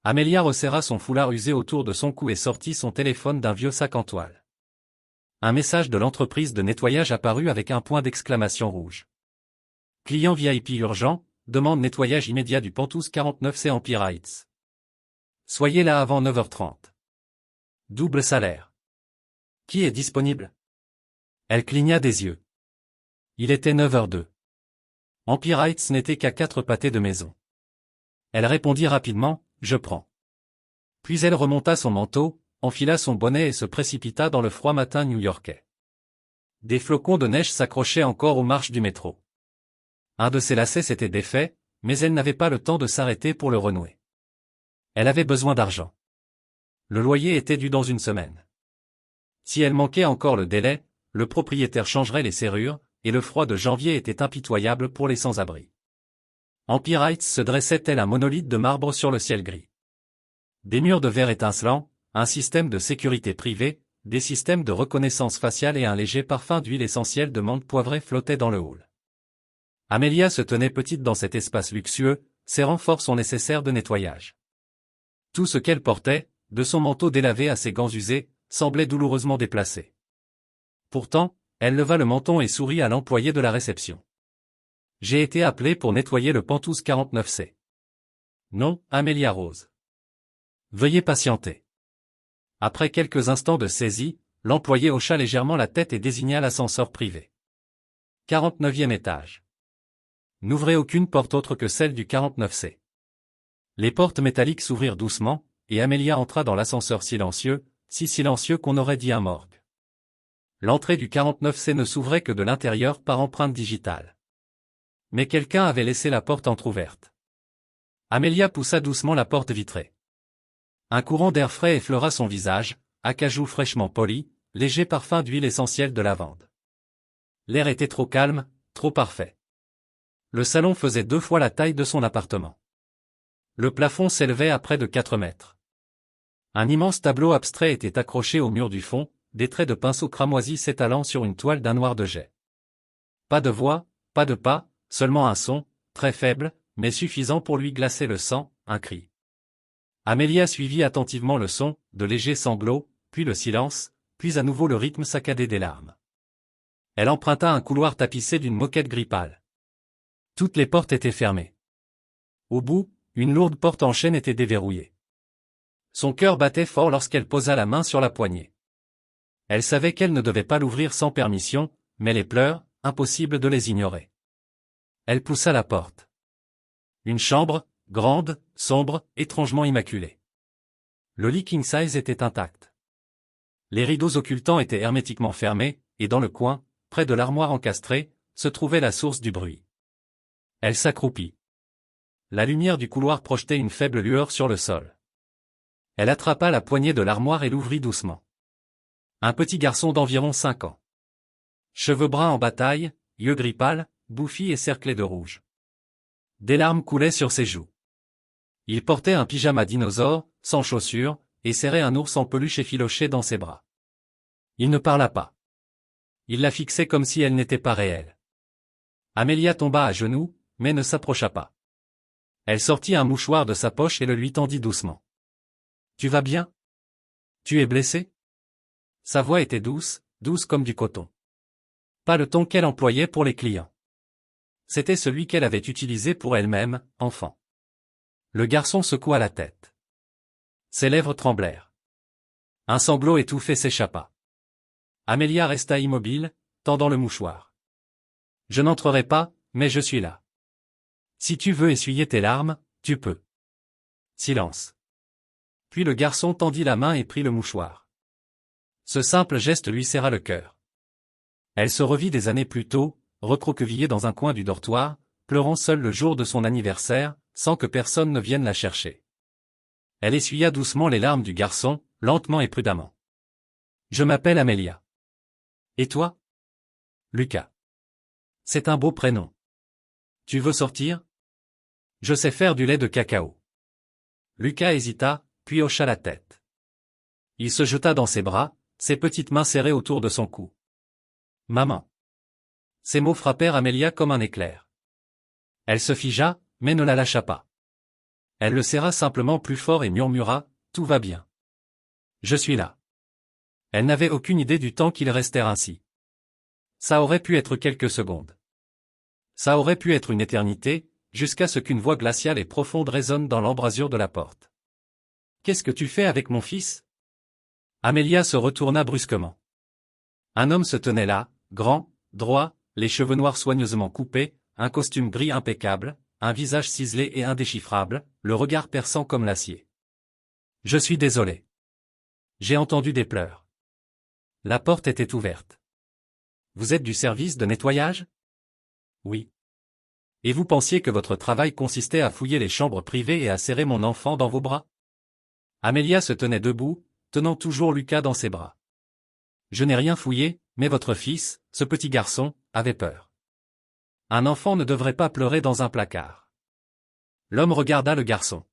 Amelia resserra son foulard usé autour de son cou et sortit son téléphone d'un vieux sac en toile. Un message de l'entreprise de nettoyage apparut avec un point d'exclamation rouge. Client VIP urgent, demande nettoyage immédiat du Penthouse 49C Empire Heights. Soyez là avant 9h30. Double salaire. Qui est disponible? Elle cligna des yeux. Il était 9h02. Empire Heights n'était qu'à 4 pâtés de maison. Elle répondit rapidement, je prends. Puis elle remonta son manteau, enfila son bonnet et se précipita dans le froid matin new-yorkais. Des flocons de neige s'accrochaient encore aux marches du métro. Un de ses lacets s'était défait, mais elle n'avait pas le temps de s'arrêter pour le renouer. Elle avait besoin d'argent. Le loyer était dû dans une semaine. Si elle manquait encore le délai, le propriétaire changerait les serrures, et le froid de janvier était impitoyable pour les sans-abri. Empire Heights se dressait tel un monolithe de marbre sur le ciel gris. Des murs de verre étincelants, un système de sécurité privée, des systèmes de reconnaissance faciale et un léger parfum d'huile essentielle de menthe poivrée flottaient dans le hall. Amelia se tenait petite dans cet espace luxueux, serrant fort son nécessaire de nettoyage. Tout ce qu'elle portait, de son manteau délavé à ses gants usés, semblait douloureusement déplacé. Pourtant, elle leva le menton et sourit à l'employé de la réception. « J'ai été appelée pour nettoyer le Penthouse 49C. »« Non, Amelia Rose. »« Veuillez patienter. » Après quelques instants de saisie, l'employé hocha légèrement la tête et désigna l'ascenseur privé. 49e étage. N'ouvrez aucune porte autre que celle du 49C. Les portes métalliques s'ouvrirent doucement, et Amelia entra dans l'ascenseur silencieux, si silencieux qu'on aurait dit un morgue. L'entrée du 49C ne s'ouvrait que de l'intérieur par empreinte digitale. Mais quelqu'un avait laissé la porte entr'ouverte. Amelia poussa doucement la porte vitrée. Un courant d'air frais effleura son visage, acajou fraîchement poli, léger parfum d'huile essentielle de lavande. L'air était trop calme, trop parfait. Le salon faisait 2 fois la taille de son appartement. Le plafond s'élevait à près de 4 mètres. Un immense tableau abstrait était accroché au mur du fond, des traits de pinceau cramoisis s'étalant sur une toile d'un noir de jet. Pas de voix, pas de pas, seulement un son, très faible, mais suffisant pour lui glacer le sang, un cri. Amelia suivit attentivement le son, de légers sanglots, puis le silence, puis à nouveau le rythme saccadé des larmes. Elle emprunta un couloir tapissé d'une moquette gris pâle. Toutes les portes étaient fermées. Au bout, une lourde porte en chêne était déverrouillée. Son cœur battait fort lorsqu'elle posa la main sur la poignée. Elle savait qu'elle ne devait pas l'ouvrir sans permission, mais les pleurs, impossible de les ignorer. Elle poussa la porte. Une chambre, grande, sombre, étrangement immaculée. Le lit king size était intact. Les rideaux occultants étaient hermétiquement fermés, et dans le coin, près de l'armoire encastrée, se trouvait la source du bruit. Elle s'accroupit. La lumière du couloir projetait une faible lueur sur le sol. Elle attrapa la poignée de l'armoire et l'ouvrit doucement. Un petit garçon d'environ 5 ans. Cheveux bruns en bataille, yeux gris pâles, bouffis et cerclés de rouge. Des larmes coulaient sur ses joues. Il portait un pyjama dinosaure, sans chaussures, et serrait un ours en peluche effiloché dans ses bras. Il ne parla pas. Il la fixait comme si elle n'était pas réelle. Amelia tomba à genoux, mais ne s'approcha pas. Elle sortit un mouchoir de sa poche et le lui tendit doucement. « Tu vas bien? Tu es blessé ?» Sa voix était douce, douce comme du coton. Pas le ton qu'elle employait pour les clients. C'était celui qu'elle avait utilisé pour elle-même, enfant. Le garçon secoua la tête. Ses lèvres tremblèrent. Un sanglot étouffé s'échappa. Amelia resta immobile, tendant le mouchoir. « Je n'entrerai pas, mais je suis là. Si tu veux essuyer tes larmes, tu peux. » Silence. Puis le garçon tendit la main et prit le mouchoir. Ce simple geste lui serra le cœur. Elle se revit des années plus tôt, recroquevillée dans un coin du dortoir, pleurant seule le jour de son anniversaire, sans que personne ne vienne la chercher. Elle essuya doucement les larmes du garçon, lentement et prudemment. « Je m'appelle Amelia. Et toi ? » « Lucas. »« C'est un beau prénom. Tu veux sortir ? Je sais faire du lait de cacao. » Lucas hésita, puis hocha la tête. Il se jeta dans ses bras, ses petites mains serrées autour de son cou. « Maman. » Ces mots frappèrent Amelia comme un éclair. Elle se figea, mais ne la lâcha pas. Elle le serra simplement plus fort et murmura, « Tout va bien. Je suis là. » Elle n'avait aucune idée du temps qu'ils restèrent ainsi. Ça aurait pu être quelques secondes. Ça aurait pu être une éternité, jusqu'à ce qu'une voix glaciale et profonde résonne dans l'embrasure de la porte. « Qu'est-ce que tu fais avec mon fils ?» Amelia se retourna brusquement. Un homme se tenait là, grand, droit, les cheveux noirs soigneusement coupés, un costume gris impeccable, un visage ciselé et indéchiffrable, le regard perçant comme l'acier. « Je suis désolé. J'ai entendu des pleurs. » La porte était ouverte. « Vous êtes du service de nettoyage ? » Oui. Et vous pensiez que votre travail consistait à fouiller les chambres privées et à serrer mon enfant dans vos bras ? Amelia se tenait debout, tenant toujours Lucas dans ses bras. Je n'ai rien fouillé, mais votre fils, ce petit garçon, avait peur. Un enfant ne devrait pas pleurer dans un placard. L'homme regarda le garçon.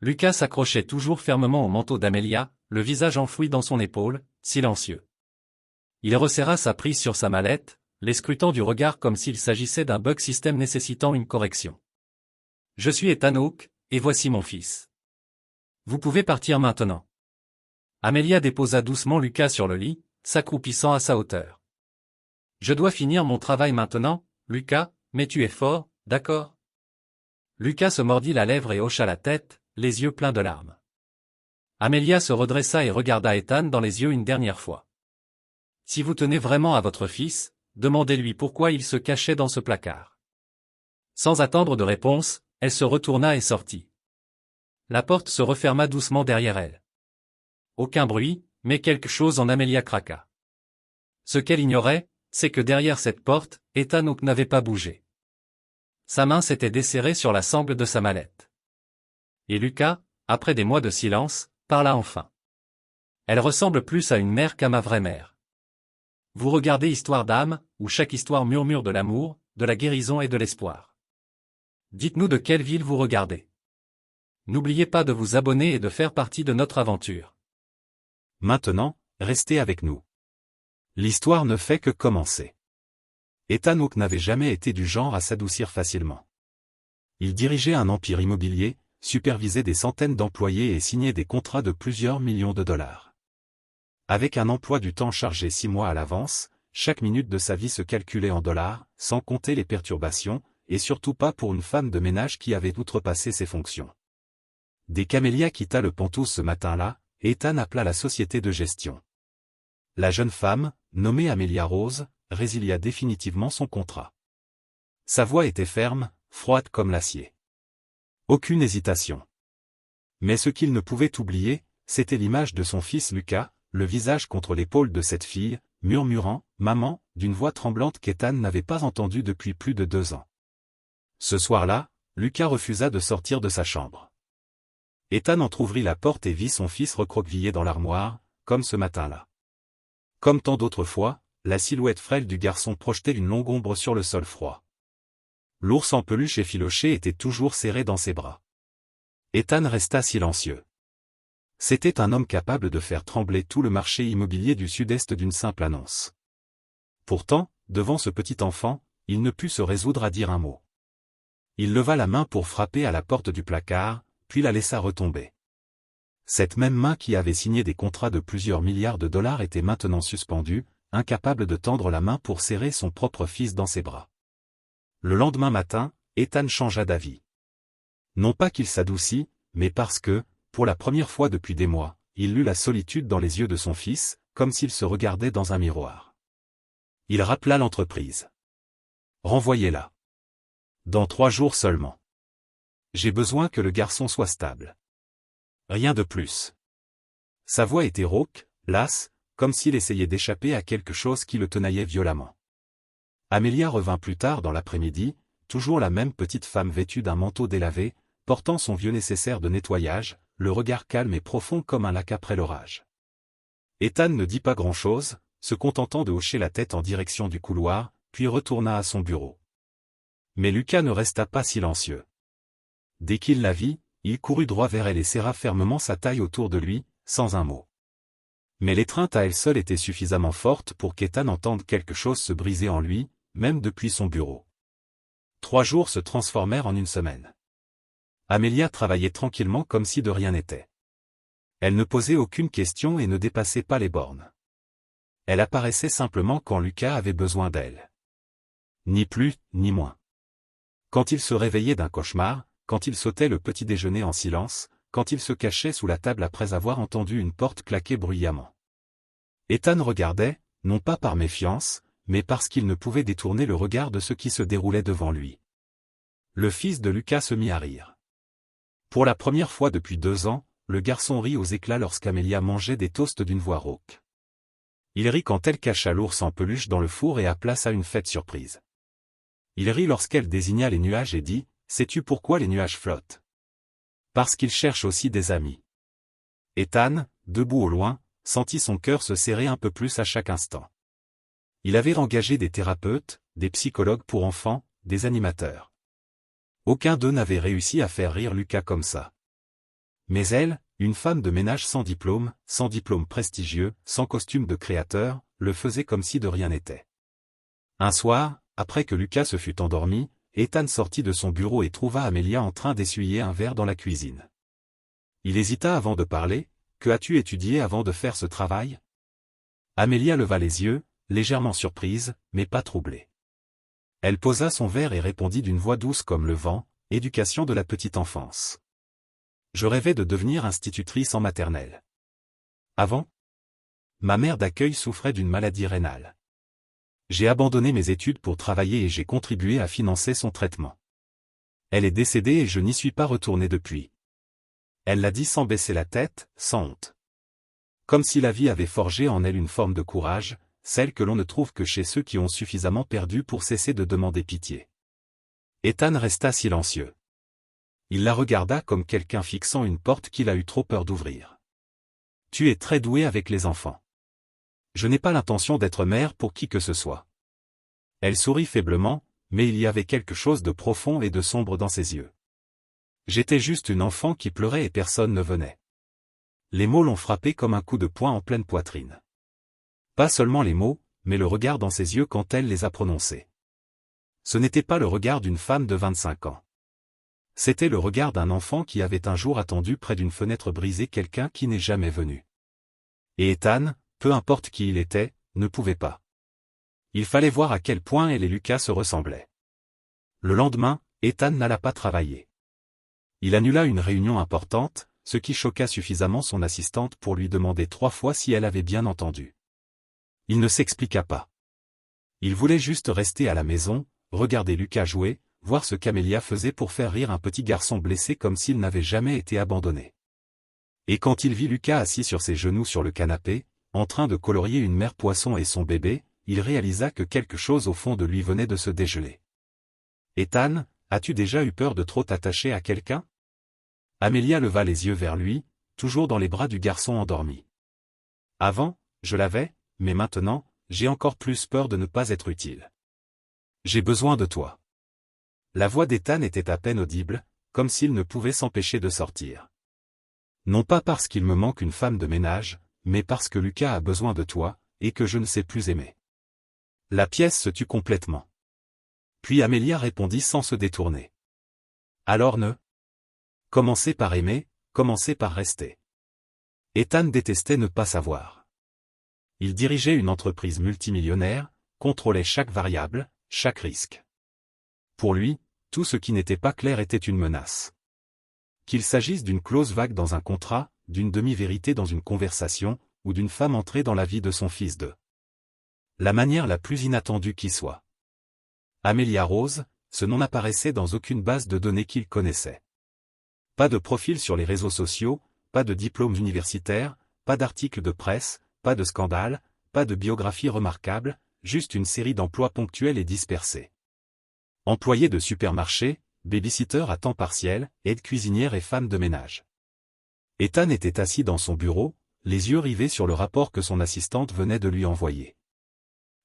Lucas s'accrochait toujours fermement au manteau d'Amelia, le visage enfoui dans son épaule, silencieux. Il resserra sa prise sur sa mallette, les scrutant du regard comme s'il s'agissait d'un bug système nécessitant une correction. « Je suis Ethan Hawke, et voici mon fils. Vous pouvez partir maintenant. » Amelia déposa doucement Lucas sur le lit, s'accroupissant à sa hauteur. « Je dois finir mon travail maintenant, Lucas, mais tu es fort, d'accord ?» Lucas se mordit la lèvre et hocha la tête, les yeux pleins de larmes. Amelia se redressa et regarda Ethan dans les yeux une dernière fois. « Si vous tenez vraiment à votre fils, demandez-lui pourquoi il se cachait dans ce placard. » Sans attendre de réponse, elle se retourna et sortit. La porte se referma doucement derrière elle. Aucun bruit, mais quelque chose en Amelia craqua. Ce qu'elle ignorait, c'est que derrière cette porte, Ethan Hawke n'avait pas bougé. Sa main s'était desserrée sur la sangle de sa mallette. Et Lucas, après des mois de silence, parla enfin. « Elle ressemble plus à une mère qu'à ma vraie mère. Vous regardez Histoire d'âme, où chaque histoire murmure de l'amour, de la guérison et de l'espoir. Dites-nous de quelle ville vous regardez. N'oubliez pas de vous abonner et de faire partie de notre aventure. » Maintenant, restez avec nous. L'histoire ne fait que commencer. Ethan Hawke n'avait jamais été du genre à s'adoucir facilement. Il dirigeait un empire immobilier, supervisait des centaines d'employés et signait des contrats de plusieurs millions de dollars. Avec un emploi du temps chargé 6 mois à l'avance, chaque minute de sa vie se calculait en dollars, sans compter les perturbations, et surtout pas pour une femme de ménage qui avait outrepassé ses fonctions. Dès qu'Amelia quitta le Pantouse ce matin-là, Ethan appela la société de gestion. La jeune femme, nommée Amelia Rose, résilia définitivement son contrat. Sa voix était ferme, froide comme l'acier. Aucune hésitation. Mais ce qu'il ne pouvait oublier, c'était l'image de son fils Lucas, le visage contre l'épaule de cette fille, murmurant « Maman » d'une voix tremblante qu'Ethan n'avait pas entendue depuis plus de 2 ans. Ce soir-là, Lucas refusa de sortir de sa chambre. Ethan entr'ouvrit la porte et vit son fils recroquevillé dans l'armoire, comme ce matin-là. Comme tant d'autres fois, la silhouette frêle du garçon projetait une longue ombre sur le sol froid. L'ours en peluche effiloché était toujours serré dans ses bras. Ethan resta silencieux. C'était un homme capable de faire trembler tout le marché immobilier du sud-est d'une simple annonce. Pourtant, devant ce petit enfant, il ne put se résoudre à dire un mot. Il leva la main pour frapper à la porte du placard, puis la laissa retomber. Cette même main qui avait signé des contrats de plusieurs milliards de dollars était maintenant suspendue, incapable de tendre la main pour serrer son propre fils dans ses bras. Le lendemain matin, Ethan changea d'avis. Non pas qu'il s'adoucit, mais parce que, pour la première fois depuis des mois, il lut la solitude dans les yeux de son fils, comme s'il se regardait dans un miroir. Il rappela l'entreprise. Renvoyez-la. Dans 3 jours seulement. J'ai besoin que le garçon soit stable. Rien de plus. Sa voix était rauque, lasse, comme s'il essayait d'échapper à quelque chose qui le tenaillait violemment. Amelia revint plus tard dans l'après-midi, toujours la même petite femme vêtue d'un manteau délavé, portant son vieux nécessaire de nettoyage, le regard calme et profond comme un lac après l'orage. Ethan ne dit pas grand-chose, se contentant de hocher la tête en direction du couloir, puis retourna à son bureau. Mais Lucas ne resta pas silencieux. Dès qu'il la vit, il courut droit vers elle et serra fermement sa taille autour de lui, sans un mot. Mais l'étreinte à elle seule était suffisamment forte pour qu'Ethan entende quelque chose se briser en lui, même depuis son bureau. 3 jours se transformèrent en une semaine. Amelia travaillait tranquillement comme si de rien n'était. Elle ne posait aucune question et ne dépassait pas les bornes. Elle apparaissait simplement quand Lucas avait besoin d'elle. Ni plus, ni moins. Quand il se réveillait d'un cauchemar, quand il sautait le petit déjeuner en silence, quand il se cachait sous la table après avoir entendu une porte claquer bruyamment. Ethan regardait, non pas par méfiance, mais parce qu'il ne pouvait détourner le regard de ce qui se déroulait devant lui. Le fils de Lucas se mit à rire. Pour la première fois depuis 2 ans, le garçon rit aux éclats lorsqu'Amelia mangeait des toasts d'une voix rauque. Il rit quand elle cacha l'ours en peluche dans le four et appela ça une fête surprise. Il rit lorsqu'elle désigna les nuages et dit « Sais-tu pourquoi les nuages flottent ?» Parce qu'ils cherchent aussi des amis. Ethan, debout au loin, sentit son cœur se serrer un peu plus à chaque instant. Il avait engagé des thérapeutes, des psychologues pour enfants, des animateurs. Aucun d'eux n'avait réussi à faire rire Lucas comme ça. Mais elle, une femme de ménage sans diplôme prestigieux, sans costume de créateur, le faisait comme si de rien n'était. Un soir, après que Lucas se fut endormi, Ethan sortit de son bureau et trouva Amelia en train d'essuyer un verre dans la cuisine. Il hésita avant de parler. « Que as-tu étudié avant de faire ce travail ?» Amelia leva les yeux, légèrement surprise, mais pas troublée. Elle posa son verre et répondit d'une voix douce comme le vent, « Éducation de la petite enfance. Je rêvais de devenir institutrice en maternelle. Avant, ma mère d'accueil souffrait d'une maladie rénale. J'ai abandonné mes études pour travailler et j'ai contribué à financer son traitement. Elle est décédée et je n'y suis pas retourné depuis. » Elle l'a dit sans baisser la tête, sans honte. Comme si la vie avait forgé en elle une forme de courage, celle que l'on ne trouve que chez ceux qui ont suffisamment perdu pour cesser de demander pitié. Ethan resta silencieux. Il la regarda comme quelqu'un fixant une porte qu'il a eu trop peur d'ouvrir. « Tu es très doué avec les enfants. Je n'ai pas l'intention d'être mère pour qui que ce soit. » Elle sourit faiblement, mais il y avait quelque chose de profond et de sombre dans ses yeux. J'étais juste une enfant qui pleurait et personne ne venait. Les mots l'ont frappé comme un coup de poing en pleine poitrine. Pas seulement les mots, mais le regard dans ses yeux quand elle les a prononcés. Ce n'était pas le regard d'une femme de 25 ans. C'était le regard d'un enfant qui avait un jour attendu près d'une fenêtre brisée quelqu'un qui n'est jamais venu. Et Ethan, peu importe qui il était, ne pouvait pas. Il fallait voir à quel point elle et Lucas se ressemblaient. Le lendemain, Ethan n'alla pas travailler. Il annula une réunion importante, ce qui choqua suffisamment son assistante pour lui demander 3 fois si elle avait bien entendu. Il ne s'expliqua pas. Il voulait juste rester à la maison, regarder Lucas jouer, voir ce qu'Amelia faisait pour faire rire un petit garçon blessé comme s'il n'avait jamais été abandonné. Et quand il vit Lucas assis sur ses genoux sur le canapé, en train de colorier une mère poisson et son bébé, il réalisa que quelque chose au fond de lui venait de se dégeler. « Ethan, as-tu déjà eu peur de trop t'attacher à quelqu'un ?» Amelia leva les yeux vers lui, toujours dans les bras du garçon endormi. « Avant, je l'avais, mais maintenant, j'ai encore plus peur de ne pas être utile. J'ai besoin de toi. » La voix d'Ethan était à peine audible, comme s'il ne pouvait s'empêcher de sortir. « Non pas parce qu'il me manque une femme de ménage, mais parce que Lucas a besoin de toi, et que je ne sais plus aimer. » La pièce se tut complètement. Puis Amelia répondit sans se détourner. « Alors ne. Commencez par aimer, commencez par rester. » Ethan détestait ne pas savoir. Il dirigeait une entreprise multimillionnaire, contrôlait chaque variable, chaque risque. Pour lui, tout ce qui n'était pas clair était une menace. Qu'il s'agisse d'une clause vague dans un contrat, d'une demi-vérité dans une conversation, ou d'une femme entrée dans la vie de son fils de la manière la plus inattendue qui soit. Amelia Rose, ce nom n'apparaissait dans aucune base de données qu'il connaissait. Pas de profil sur les réseaux sociaux, pas de diplôme universitaire, pas d'article de presse, pas de scandale, pas de biographie remarquable, juste une série d'emplois ponctuels et dispersés. Employé de supermarché, babysitter à temps partiel, aide cuisinière et femme de ménage. Ethan était assis dans son bureau, les yeux rivés sur le rapport que son assistante venait de lui envoyer.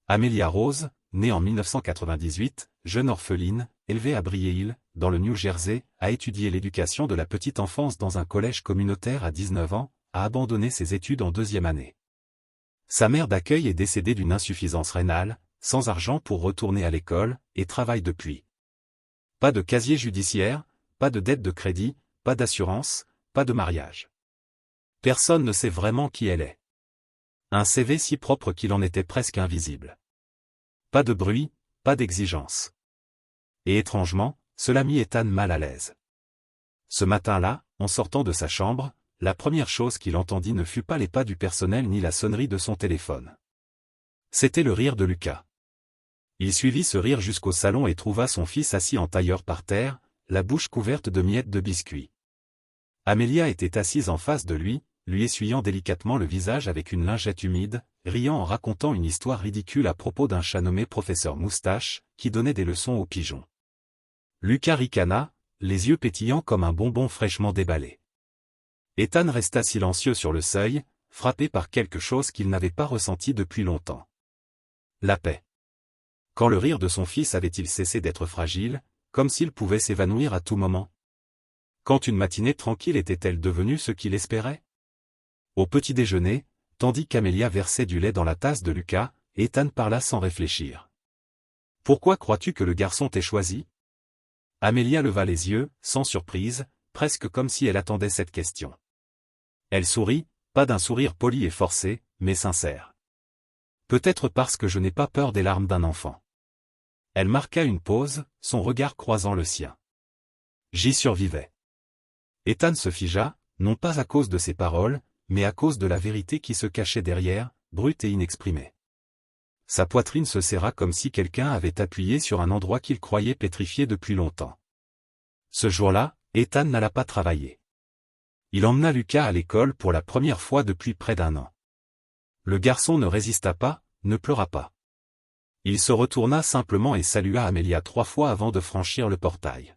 Amelia Rose, née en 1998, jeune orpheline, élevée à Bree Hill, dans le New Jersey, a étudié l'éducation de la petite enfance dans un collège communautaire à 19 ans, a abandonné ses études en 2e année. Sa mère d'accueil est décédée d'une insuffisance rénale, sans argent pour retourner à l'école, et travaille depuis. Pas de casier judiciaire, pas de dette de crédit, pas d'assurance, pas de mariage. Personne ne sait vraiment qui elle est. Un CV si propre qu'il en était presque invisible. Pas de bruit, pas d'exigence. Et étrangement, cela mit Ethan mal à l'aise. Ce matin-là, en sortant de sa chambre, la première chose qu'il entendit ne fut pas les pas du personnel ni la sonnerie de son téléphone. C'était le rire de Lucas. Il suivit ce rire jusqu'au salon et trouva son fils assis en tailleur par terre, la bouche couverte de miettes de biscuits. Amelia était assise en face de lui essuyant délicatement le visage avec une lingette humide, riant en racontant une histoire ridicule à propos d'un chat nommé Professeur Moustache, qui donnait des leçons aux pigeons. Lucas ricana, les yeux pétillants comme un bonbon fraîchement déballé. Ethan resta silencieux sur le seuil, frappé par quelque chose qu'il n'avait pas ressenti depuis longtemps. La paix. Quand le rire de son fils avait-il cessé d'être fragile, comme s'il pouvait s'évanouir à tout moment? Quand une matinée tranquille était-elle devenue ce qu'il espérait? Au petit déjeuner, tandis qu'Amelia versait du lait dans la tasse de Lucas, Ethan parla sans réfléchir. « Pourquoi crois-tu que le garçon t'ait choisi ?» Amelia leva les yeux, sans surprise, presque comme si elle attendait cette question. Elle sourit, pas d'un sourire poli et forcé, mais sincère. « Peut-être parce que je n'ai pas peur des larmes d'un enfant. » Elle marqua une pause, son regard croisant le sien. J'y survivais. Ethan se figea, non pas à cause de ses paroles, mais à cause de la vérité qui se cachait derrière, brute et inexprimée. Sa poitrine se serra comme si quelqu'un avait appuyé sur un endroit qu'il croyait pétrifié depuis longtemps. Ce jour-là, Ethan n'alla pas travailler. Il emmena Lucas à l'école pour la première fois depuis près d'1 an. Le garçon ne résista pas, ne pleura pas. Il se retourna simplement et salua Amelia 3 fois avant de franchir le portail.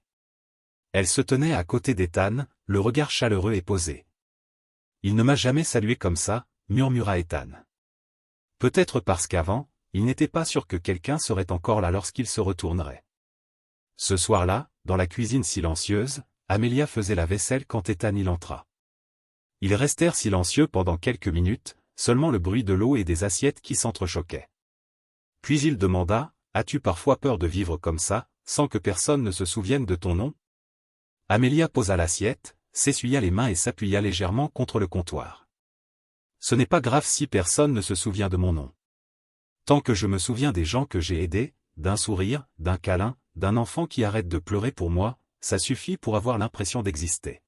Elle se tenait à côté d'Ethan, le regard chaleureux et posé. « Il ne m'a jamais salué comme ça », murmura Ethan. Peut-être parce qu'avant, il n'était pas sûr que quelqu'un serait encore là lorsqu'il se retournerait. Ce soir-là, dans la cuisine silencieuse, Amelia faisait la vaisselle quand Ethan y entra. Ils restèrent silencieux pendant quelques minutes, seulement le bruit de l'eau et des assiettes qui s'entrechoquaient. Puis il demanda, « As-tu parfois peur de vivre comme ça, sans que personne ne se souvienne de ton nom ?» Amelia posa l'assiette, s'essuya les mains et s'appuya légèrement contre le comptoir. « Ce n'est pas grave si personne ne se souvient de mon nom. Tant que je me souviens des gens que j'ai aidés, d'un sourire, d'un câlin, d'un enfant qui arrête de pleurer pour moi, ça suffit pour avoir l'impression d'exister. »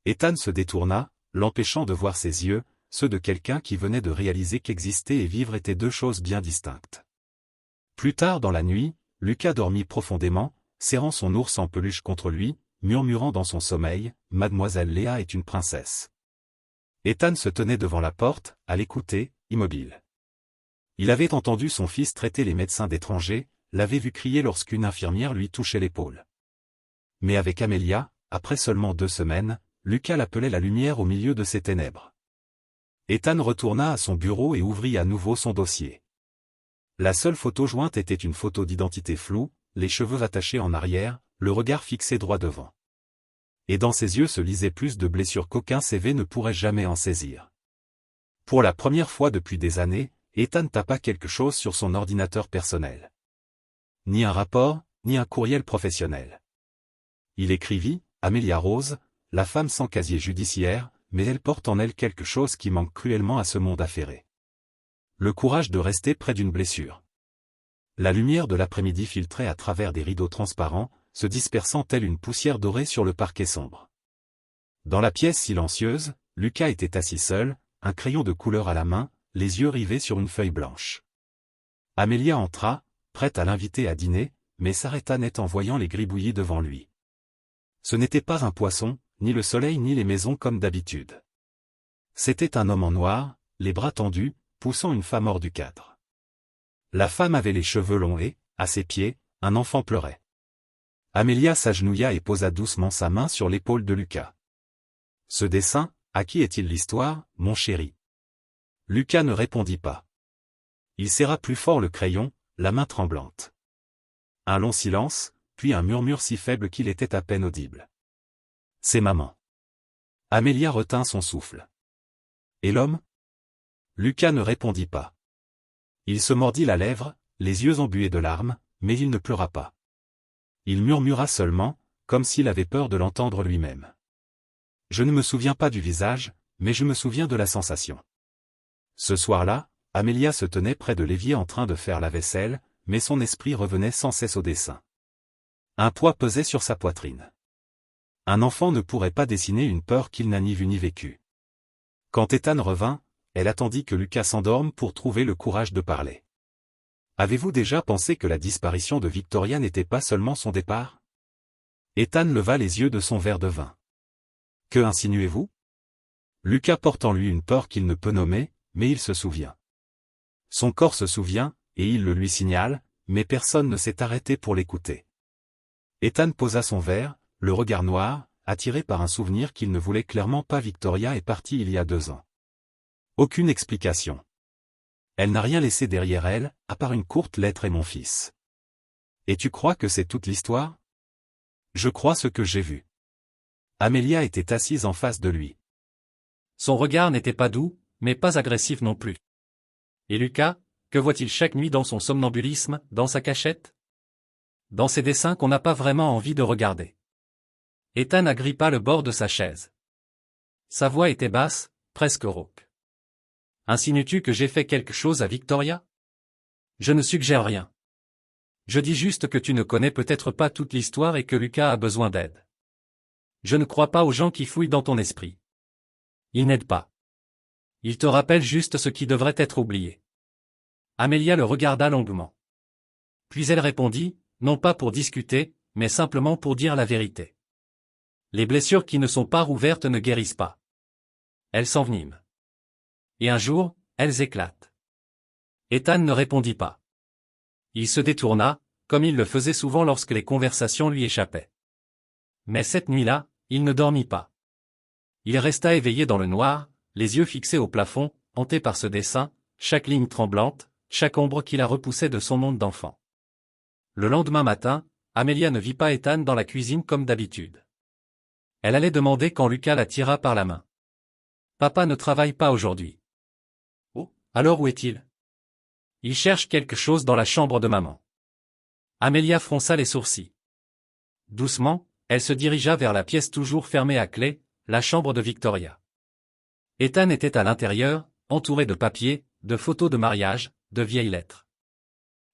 Ethan se détourna, l'empêchant de voir ses yeux, ceux de quelqu'un qui venait de réaliser qu'exister et vivre étaient 2 choses bien distinctes. Plus tard dans la nuit, Lucas dormit profondément, serrant son ours en peluche contre lui, murmurant dans son sommeil, « Mademoiselle Léa est une princesse. » Ethan se tenait devant la porte, à l'écouter, immobile. Il avait entendu son fils traiter les médecins d'étrangers, l'avait vu crier lorsqu'une infirmière lui touchait l'épaule. Mais avec Amelia, après seulement 2 semaines, Lucas l'appelait la lumière au milieu de ces ténèbres. Ethan retourna à son bureau et ouvrit à nouveau son dossier. La seule photo jointe était une photo d'identité floue, les cheveux attachés en arrière, le regard fixé droit devant. Et dans ses yeux se lisait plus de blessures qu'aucun CV ne pourrait jamais en saisir. Pour la première fois depuis des années, Ethan tapa quelque chose sur son ordinateur personnel. Ni un rapport, ni un courriel professionnel. Il écrivit, « Amelia Rose, la femme sans casier judiciaire, mais elle porte en elle quelque chose qui manque cruellement à ce monde affairé. Le courage de rester près d'une blessure. » La lumière de l'après-midi filtrait à travers des rideaux transparents, se dispersant telle une poussière dorée sur le parquet sombre. Dans la pièce silencieuse, Lucas était assis seul, un crayon de couleur à la main, les yeux rivés sur une feuille blanche. Amelia entra, prête à l'inviter à dîner, mais s'arrêta net en voyant les gribouillis devant lui. Ce n'était pas un poisson, ni le soleil ni les maisons comme d'habitude. C'était un homme en noir, les bras tendus, poussant une femme hors du cadre. La femme avait les cheveux longs et, à ses pieds, un enfant pleurait. Amelia s'agenouilla et posa doucement sa main sur l'épaule de Lucas. « Ce dessin, à qui est-il l'histoire, mon chéri ?» Lucas ne répondit pas. Il serra plus fort le crayon, la main tremblante. Un long silence, puis un murmure si faible qu'il était à peine audible. « C'est maman. » Amelia retint son souffle. « Et l'homme ?» Lucas ne répondit pas. Il se mordit la lèvre, les yeux embués de larmes, mais il ne pleura pas. Il murmura seulement, comme s'il avait peur de l'entendre lui-même. Je ne me souviens pas du visage, mais je me souviens de la sensation. Ce soir-là, Amelia se tenait près de l'évier en train de faire la vaisselle, mais son esprit revenait sans cesse au dessin. Un poids pesait sur sa poitrine. Un enfant ne pourrait pas dessiner une peur qu'il n'a ni vue ni vécue. Quand Ethan revint, elle attendit que Lucas s'endorme pour trouver le courage de parler. Avez-vous déjà pensé que la disparition de Victoria n'était pas seulement son départ? Ethan leva les yeux de son verre de vin. Que insinuez-vous? Lucas porte en lui une peur qu'il ne peut nommer, mais il se souvient. Son corps se souvient, et il le lui signale, mais personne ne s'est arrêté pour l'écouter. Ethan posa son verre, le regard noir, attiré par un souvenir qu'il ne voulait clairement pas. Victoria est partie il y a 2 ans. Aucune explication. Elle n'a rien laissé derrière elle, à part une courte lettre et mon fils. Et tu crois que c'est toute l'histoire? Je crois ce que j'ai vu. Amelia était assise en face de lui. Son regard n'était pas doux, mais pas agressif non plus. Et Lucas, que voit-il chaque nuit dans son somnambulisme, dans sa cachette? Dans ses dessins qu'on n'a pas vraiment envie de regarder. Ethan agrippa le bord de sa chaise. Sa voix était basse, presque rauque. Insinues-tu que j'ai fait quelque chose à Victoria? Je ne suggère rien. Je dis juste que tu ne connais peut-être pas toute l'histoire et que Lucas a besoin d'aide. Je ne crois pas aux gens qui fouillent dans ton esprit. Ils n'aident pas. Ils te rappellent juste ce qui devrait être oublié. Amelia le regarda longuement. Puis elle répondit, non pas pour discuter, mais simplement pour dire la vérité. Les blessures qui ne sont pas rouvertes ne guérissent pas. Elles s'enveniment. Et un jour, elles éclatent. Ethan ne répondit pas. Il se détourna, comme il le faisait souvent lorsque les conversations lui échappaient. Mais cette nuit-là, il ne dormit pas. Il resta éveillé dans le noir, les yeux fixés au plafond, hanté par ce dessin, chaque ligne tremblante, chaque ombre qui la repoussait de son monde d'enfant. Le lendemain matin, Amelia ne vit pas Ethan dans la cuisine comme d'habitude. Elle allait demander quand Lucas la tira par la main. Papa ne travaille pas aujourd'hui. Oh, alors où est-il? Il cherche quelque chose dans la chambre de maman. Amelia fronça les sourcils. Doucement, elle se dirigea vers la pièce toujours fermée à clé, la chambre de Victoria. Ethan était à l'intérieur, entouré de papiers, de photos de mariage, de vieilles lettres.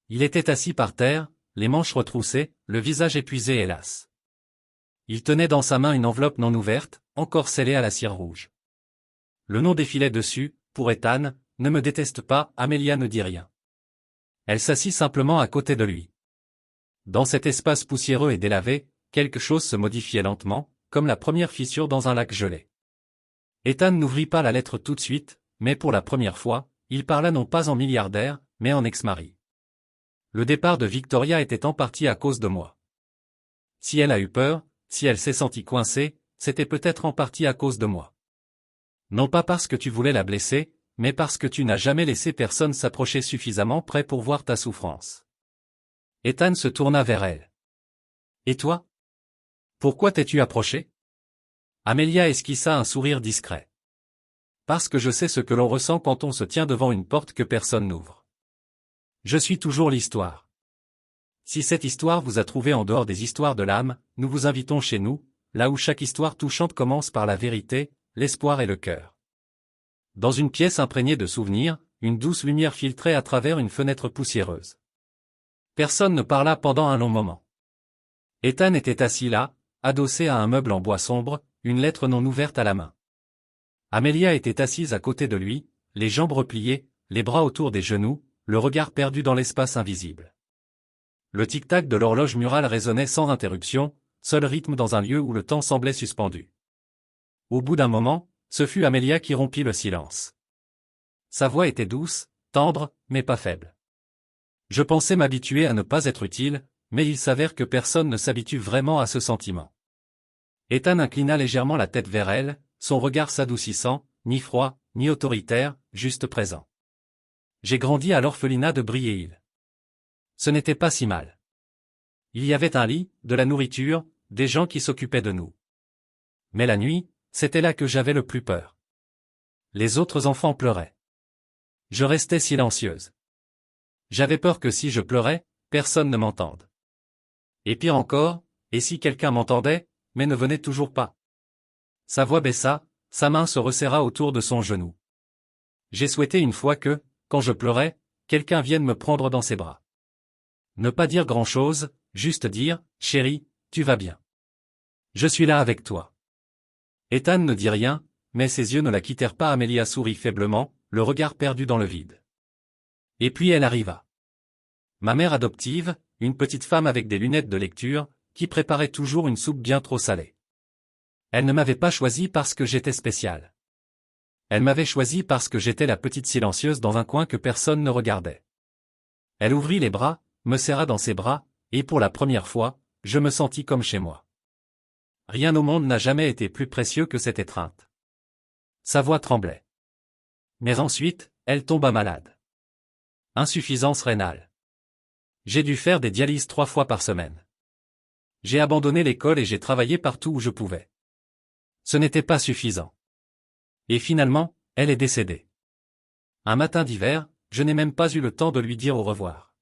Il était assis par terre, les manches retroussées, le visage épuisé et las. Il tenait dans sa main une enveloppe non ouverte, encore scellée à la cire rouge. Le nom défilait dessus, pour Ethan, ne me déteste pas, Amelia ne dit rien. Elle s'assit simplement à côté de lui. Dans cet espace poussiéreux et délavé, quelque chose se modifiait lentement, comme la première fissure dans un lac gelé. Ethan n'ouvrit pas la lettre tout de suite, mais pour la première fois, il parla non pas en milliardaire, mais en ex-mari. Le départ de Victoria était en partie à cause de moi. Si elle a eu peur, si elle s'est sentie coincée, c'était peut-être en partie à cause de moi. Non pas parce que tu voulais la blesser, mais parce que tu n'as jamais laissé personne s'approcher suffisamment près pour voir ta souffrance. Ethan se tourna vers elle. Et toi? Pourquoi t'es-tu approché? Amelia esquissa un sourire discret. Parce que je sais ce que l'on ressent quand on se tient devant une porte que personne n'ouvre. Je suis toujours l'histoire. Si cette histoire vous a trouvé en dehors des histoires de l'âme, nous vous invitons chez nous, là où chaque histoire touchante commence par la vérité, l'espoir et le cœur. Dans une pièce imprégnée de souvenirs, une douce lumière filtrait à travers une fenêtre poussiéreuse. Personne ne parla pendant un long moment. Ethan était assis là, adossé à un meuble en bois sombre, une lettre non ouverte à la main. Amelia était assise à côté de lui, les jambes repliées, les bras autour des genoux, le regard perdu dans l'espace invisible. Le tic-tac de l'horloge murale résonnait sans interruption, seul rythme dans un lieu où le temps semblait suspendu. Au bout d'un moment, ce fut Amelia qui rompit le silence. Sa voix était douce, tendre, mais pas faible. Je pensais m'habituer à ne pas être utile, mais il s'avère que personne ne s'habitue vraiment à ce sentiment. Ethan inclina légèrement la tête vers elle, son regard s'adoucissant, ni froid, ni autoritaire, juste présent. J'ai grandi à l'orphelinat de Brie-et-Île. Ce n'était pas si mal. Il y avait un lit, de la nourriture, des gens qui s'occupaient de nous. Mais la nuit, c'était là que j'avais le plus peur. Les autres enfants pleuraient. Je restais silencieuse. J'avais peur que si je pleurais, personne ne m'entende. Et pire encore, et si quelqu'un m'entendait, mais ne venait toujours pas. Sa voix baissa, sa main se resserra autour de son genou. J'ai souhaité une fois que, quand je pleurais, quelqu'un vienne me prendre dans ses bras. Ne pas dire grand-chose, juste dire, chérie, tu vas bien. Je suis là avec toi. Ethan ne dit rien, mais ses yeux ne la quittèrent pas. Amelia sourit faiblement, le regard perdu dans le vide. Et puis elle arriva. Ma mère adoptive, une petite femme avec des lunettes de lecture, qui préparait toujours une soupe bien trop salée. Elle ne m'avait pas choisi parce que j'étais spécial. Elle m'avait choisi parce que j'étais la petite silencieuse dans un coin que personne ne regardait. Elle ouvrit les bras, me serra dans ses bras, et pour la première fois, je me sentis comme chez moi. Rien au monde n'a jamais été plus précieux que cette étreinte. Sa voix tremblait. Mais ensuite, elle tomba malade. Insuffisance rénale. J'ai dû faire des dialyses 3 fois par semaine. J'ai abandonné l'école et j'ai travaillé partout où je pouvais. Ce n'était pas suffisant. Et finalement, elle est décédée. Un matin d'hiver, je n'ai même pas eu le temps de lui dire au revoir.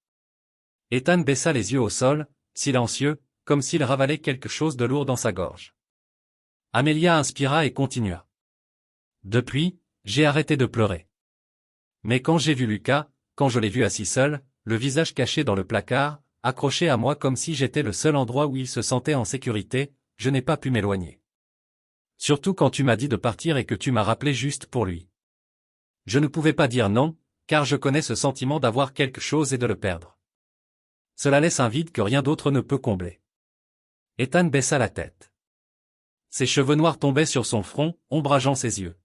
Ethan baissa les yeux au sol, silencieux, comme s'il ravalait quelque chose de lourd dans sa gorge. Amelia inspira et continua. Depuis, j'ai arrêté de pleurer. Mais quand j'ai vu Lucas, quand je l'ai vu assis seul, le visage caché dans le placard, accroché à moi comme si j'étais le seul endroit où il se sentait en sécurité, je n'ai pas pu m'éloigner. Surtout quand tu m'as dit de partir et que tu m'as rappelé juste pour lui. Je ne pouvais pas dire non, car je connais ce sentiment d'avoir quelque chose et de le perdre. Cela laisse un vide que rien d'autre ne peut combler. Ethan baissa la tête. Ses cheveux noirs tombaient sur son front, ombrageant ses yeux.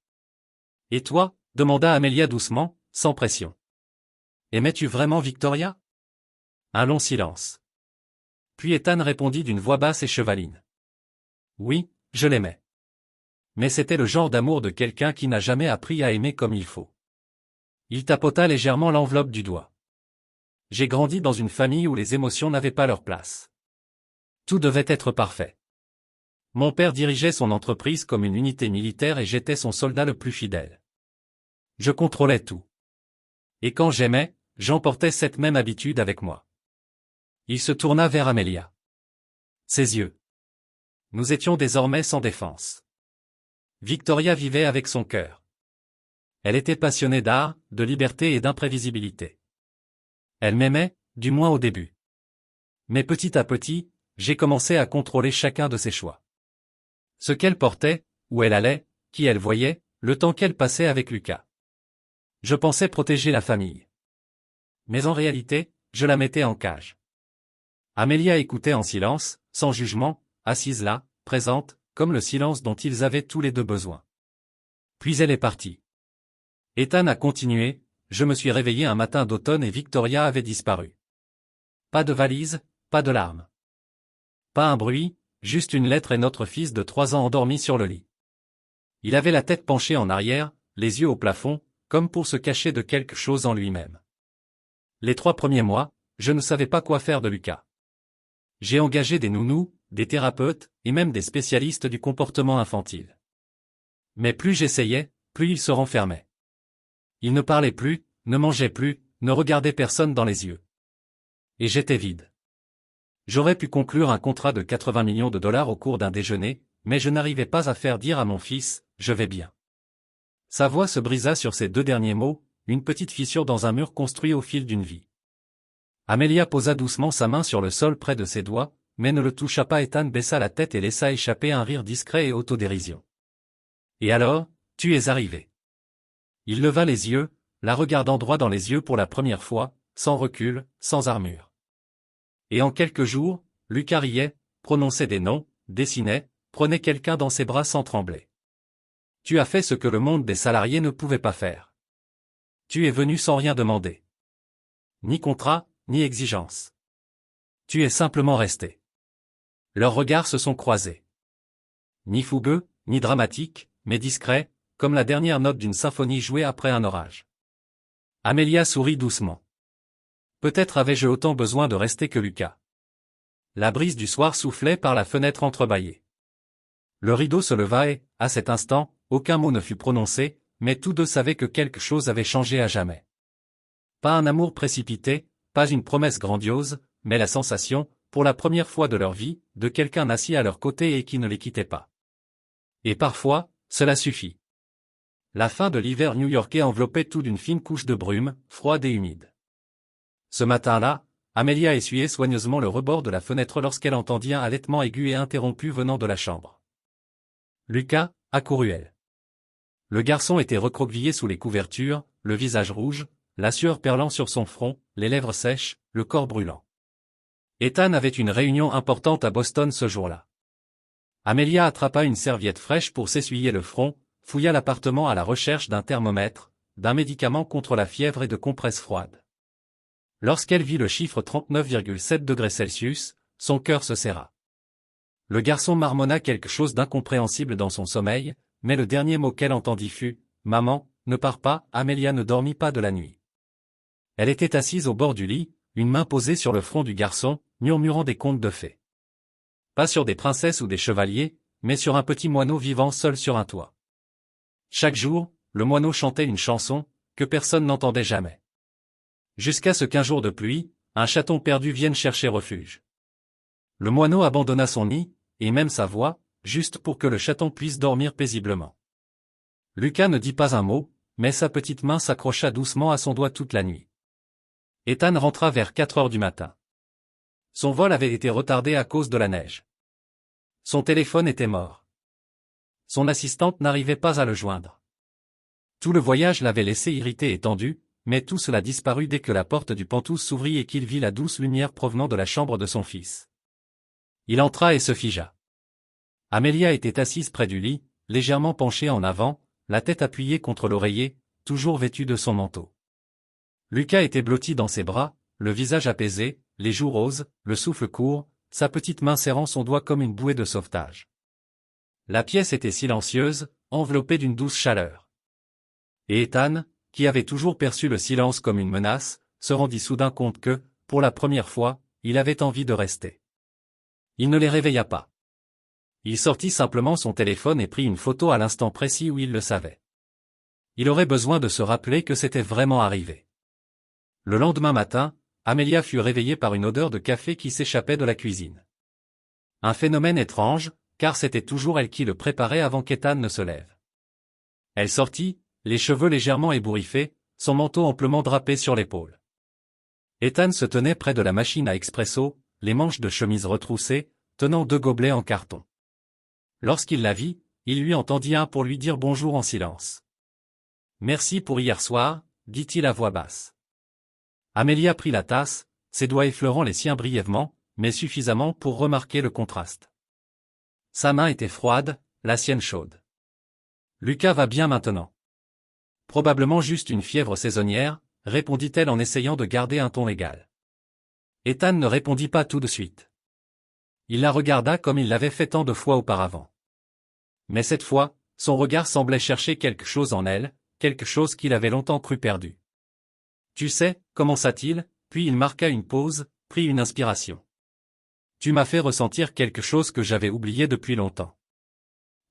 Et toi, demanda Amelia doucement, sans pression. Aimais-tu vraiment Victoria? Un long silence. Puis Ethan répondit d'une voix basse et chevaline. Oui, je l'aimais. Mais c'était le genre d'amour de quelqu'un qui n'a jamais appris à aimer comme il faut. Il tapota légèrement l'enveloppe du doigt. J'ai grandi dans une famille où les émotions n'avaient pas leur place. Tout devait être parfait. Mon père dirigeait son entreprise comme une unité militaire et j'étais son soldat le plus fidèle. Je contrôlais tout. Et quand j'aimais, j'emportais cette même habitude avec moi. Il se tourna vers Amelia. Ses yeux. Nous étions désormais sans défense. Victoria vivait avec son cœur. Elle était passionnée d'art, de liberté et d'imprévisibilité. Elle m'aimait, du moins au début. Mais petit à petit, j'ai commencé à contrôler chacun de ses choix. Ce qu'elle portait, où elle allait, qui elle voyait, le temps qu'elle passait avec Lucas. Je pensais protéger la famille. Mais en réalité, je la mettais en cage. Amelia écoutait en silence, sans jugement, assise là, présente, comme le silence dont ils avaient tous les deux besoin. Puis elle est partie. Ethan a continué, je me suis réveillé un matin d'automne et Victoria avait disparu. Pas de valise, pas de larmes. Pas un bruit, juste une lettre et notre fils de 3 ans endormi sur le lit. Il avait la tête penchée en arrière, les yeux au plafond, comme pour se cacher de quelque chose en lui-même. Les 3 premiers mois, je ne savais pas quoi faire de Lucas. J'ai engagé des nounous, des thérapeutes, et même des spécialistes du comportement infantile. Mais plus j'essayais, plus il se renfermait. Il ne parlait plus, ne mangeait plus, ne regardait personne dans les yeux. Et j'étais vide. J'aurais pu conclure un contrat de 80 millions de dollars au cours d'un déjeuner, mais je n'arrivais pas à faire dire à mon fils, je vais bien. Sa voix se brisa sur ces 2 derniers mots, une petite fissure dans un mur construit au fil d'une vie. Amelia posa doucement sa main sur le sol près de ses doigts, mais ne le toucha pas. Ethan baissa la tête et laissa échapper un rire discret et autodérision. Et alors, tu es arrivé. Il leva les yeux, la regardant droit dans les yeux pour la première fois, sans recul, sans armure. Et en quelques jours, Lucas riait, prononçait des noms, dessinait, prenait quelqu'un dans ses bras sans trembler. Tu as fait ce que le monde des salariés ne pouvait pas faire. Tu es venu sans rien demander. Ni contrat, ni exigence. Tu es simplement resté. Leurs regards se sont croisés. Ni fougueux, ni dramatique, mais discret, comme la dernière note d'une symphonie jouée après un orage. Amelia sourit doucement. Peut-être avais-je autant besoin de rester que Lucas. La brise du soir soufflait par la fenêtre entrebâillée. Le rideau se leva et, à cet instant, aucun mot ne fut prononcé, mais tous deux savaient que quelque chose avait changé à jamais. Pas un amour précipité, pas une promesse grandiose, mais la sensation, pour la première fois de leur vie, de quelqu'un assis à leur côté et qui ne les quittait pas. Et parfois, cela suffit. La fin de l'hiver new-yorkais enveloppait tout d'une fine couche de brume, froide et humide. Ce matin-là, Amelia essuyait soigneusement le rebord de la fenêtre lorsqu'elle entendit un halètement aigu et interrompu venant de la chambre. Lucas, accourut elle. Le garçon était recroquevillé sous les couvertures, le visage rouge, la sueur perlant sur son front, les lèvres sèches, le corps brûlant. Ethan avait une réunion importante à Boston ce jour-là. Amelia attrapa une serviette fraîche pour s'essuyer le front, fouilla l'appartement à la recherche d'un thermomètre, d'un médicament contre la fièvre et de compresses froides. Lorsqu'elle vit le chiffre 39,7 degrés Celsius, son cœur se serra. Le garçon marmonna quelque chose d'incompréhensible dans son sommeil, mais le dernier mot qu'elle entendit fut « Maman, ne pars pas ». Amelia ne dormit pas de la nuit. Elle était assise au bord du lit, une main posée sur le front du garçon, murmurant des contes de fées. Pas sur des princesses ou des chevaliers, mais sur un petit moineau vivant seul sur un toit. Chaque jour, le moineau chantait une chanson, que personne n'entendait jamais. Jusqu'à ce qu'un jour de pluie, un chaton perdu vienne chercher refuge. Le moineau abandonna son nid, et même sa voix, juste pour que le chaton puisse dormir paisiblement. Lucas ne dit pas un mot, mais sa petite main s'accrocha doucement à son doigt toute la nuit. Ethan rentra vers 4 heures du matin. Son vol avait été retardé à cause de la neige. Son téléphone était mort. Son assistante n'arrivait pas à le joindre. Tout le voyage l'avait laissé irrité et tendu, mais tout cela disparut dès que la porte du penthouse s'ouvrit et qu'il vit la douce lumière provenant de la chambre de son fils. Il entra et se figea. Amelia était assise près du lit, légèrement penchée en avant, la tête appuyée contre l'oreiller, toujours vêtue de son manteau. Lucas était blotti dans ses bras, le visage apaisé, les joues roses, le souffle court, sa petite main serrant son doigt comme une bouée de sauvetage. La pièce était silencieuse, enveloppée d'une douce chaleur. Et Ethan, qui avait toujours perçu le silence comme une menace, se rendit soudain compte que, pour la première fois, il avait envie de rester. Il ne les réveilla pas. Il sortit simplement son téléphone et prit une photo à l'instant précis où il le savait. Il aurait besoin de se rappeler que c'était vraiment arrivé. Le lendemain matin, Amelia fut réveillée par une odeur de café qui s'échappait de la cuisine. Un phénomène étrange, car c'était toujours elle qui le préparait avant qu'Ethan ne se lève. Elle sortit, les cheveux légèrement ébouriffés, son manteau amplement drapé sur l'épaule. Ethan se tenait près de la machine à expresso, les manches de chemise retroussées, tenant 2 gobelets en carton. Lorsqu'il la vit, il lui en tendit un pour lui dire bonjour en silence. « Merci pour hier soir », dit-il à voix basse. Amelia prit la tasse, ses doigts effleurant les siens brièvement, mais suffisamment pour remarquer le contraste. Sa main était froide, la sienne chaude. « Lucas va bien maintenant. » « Probablement juste une fièvre saisonnière », répondit-elle en essayant de garder un ton égal. Ethan ne répondit pas tout de suite. Il la regarda comme il l'avait fait tant de fois auparavant. Mais cette fois, son regard semblait chercher quelque chose en elle, quelque chose qu'il avait longtemps cru perdu. « Tu sais », commença-t-il, puis il marqua une pause, prit une inspiration. « Tu m'as fait ressentir quelque chose que j'avais oublié depuis longtemps. »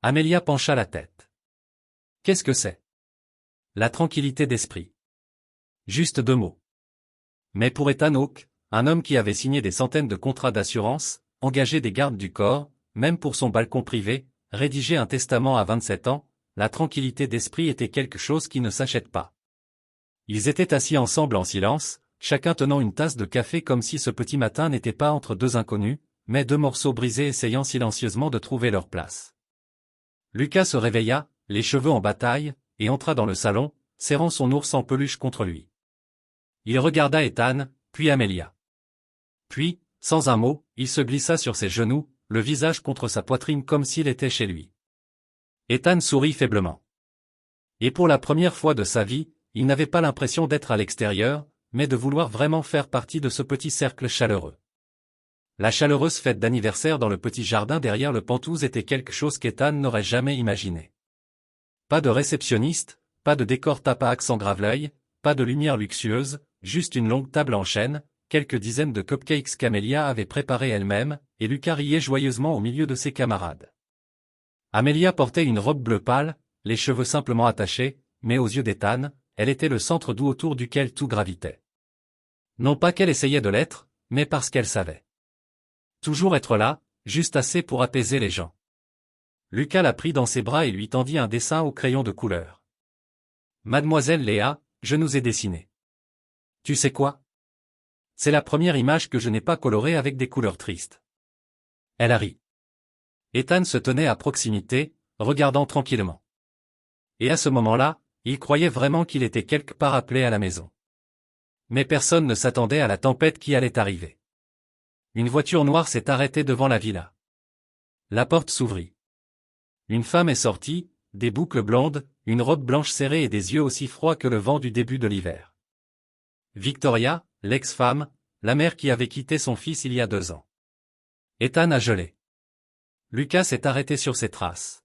Amelia pencha la tête. « Qu'est-ce que c'est ?» La tranquillité d'esprit. Juste 2 mots. Mais pour Ethan Hawke, un homme qui avait signé des centaines de contrats d'assurance, engagé des gardes du corps, même pour son balcon privé, rédigé un testament à 27 ans, la tranquillité d'esprit était quelque chose qui ne s'achète pas. Ils étaient assis ensemble en silence, chacun tenant une tasse de café comme si ce petit matin n'était pas entre 2 inconnus, mais 2 morceaux brisés essayant silencieusement de trouver leur place. Lucas se réveilla, les cheveux en bataille, et entra dans le salon, serrant son ours en peluche contre lui. Il regarda Ethan, puis Amelia. Puis, sans un mot, il se glissa sur ses genoux, le visage contre sa poitrine comme s'il était chez lui. Ethan sourit faiblement. Et pour la première fois de sa vie, il n'avait pas l'impression d'être à l'extérieur, mais de vouloir vraiment faire partie de ce petit cercle chaleureux. La chaleureuse fête d'anniversaire dans le petit jardin derrière le penthouse était quelque chose qu'Ethan n'aurait jamais imaginé. Pas de réceptionniste, pas de décor tape-à-accent grave-l'œil, pas de lumière luxueuse, juste une longue table en chêne, quelques dizaines de cupcakes qu'Amelia avait préparés elle-même, et Lucas riait joyeusement au milieu de ses camarades. Amelia portait une robe bleu pâle, les cheveux simplement attachés, mais aux yeux d'Ethan, elle était le centre d'où autour duquel tout gravitait. Non pas qu'elle essayait de l'être, mais parce qu'elle savait. Toujours être là, juste assez pour apaiser les gens. Lucas la prit dans ses bras et lui tendit un dessin au crayon de couleur. Mademoiselle Léa, je nous ai dessiné. Tu sais quoi? C'est la première image que je n'ai pas colorée avec des couleurs tristes. Elle a ri. Ethan se tenait à proximité, regardant tranquillement. Et à ce moment-là, il croyait vraiment qu'il était quelque part appelé à la maison. Mais personne ne s'attendait à la tempête qui allait arriver. Une voiture noire s'est arrêtée devant la villa. La porte s'ouvrit. Une femme est sortie, des boucles blondes, une robe blanche serrée et des yeux aussi froids que le vent du début de l'hiver. Victoria, l'ex-femme, la mère qui avait quitté son fils il y a 2 ans. Ethan a gelé. Lucas s'est arrêté sur ses traces.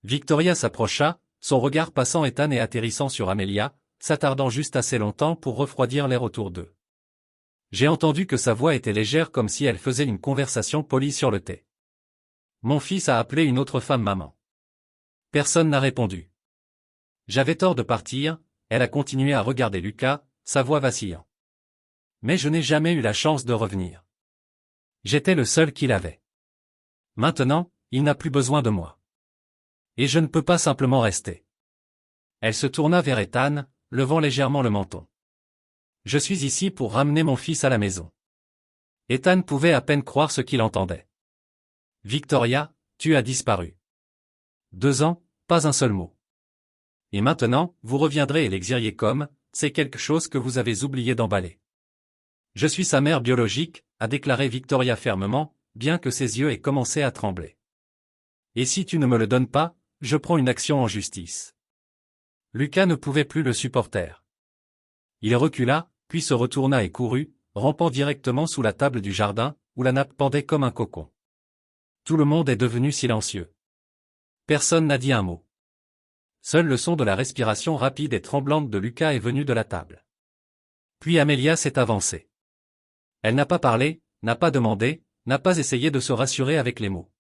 Victoria s'approcha, son regard passant Ethan et atterrissant sur Amelia, s'attardant juste assez longtemps pour refroidir l'air autour d'eux. J'ai entendu que sa voix était légère comme si elle faisait une conversation polie sur le thé. Mon fils a appelé une autre femme maman. Personne n'a répondu. J'avais tort de partir, elle a continué à regarder Lucas, sa voix vacillant. Mais je n'ai jamais eu la chance de revenir. J'étais le seul qu'il avait. Maintenant, il n'a plus besoin de moi. Et je ne peux pas simplement rester. Elle se tourna vers Ethan, levant légèrement le menton. Je suis ici pour ramener mon fils à la maison. Ethan pouvait à peine croire ce qu'il entendait. Victoria, tu as disparu. 2 ans, pas un seul mot. Et maintenant, vous reviendrez et l'exiriez comme, c'est quelque chose que vous avez oublié d'emballer. Je suis sa mère biologique, a déclaré Victoria fermement, bien que ses yeux aient commencé à trembler. Et si tu ne me le donnes pas, je prends une action en justice. Lucas ne pouvait plus le supporter. Il recula, puis se retourna et courut, rampant directement sous la table du jardin, où la nappe pendait comme un cocon. Tout le monde est devenu silencieux. Personne n'a dit un mot. Seul le son de la respiration rapide et tremblante de Lucas est venu de la table. Puis Amelia s'est avancée. Elle n'a pas parlé, n'a pas demandé, n'a pas essayé de se rassurer avec les mots.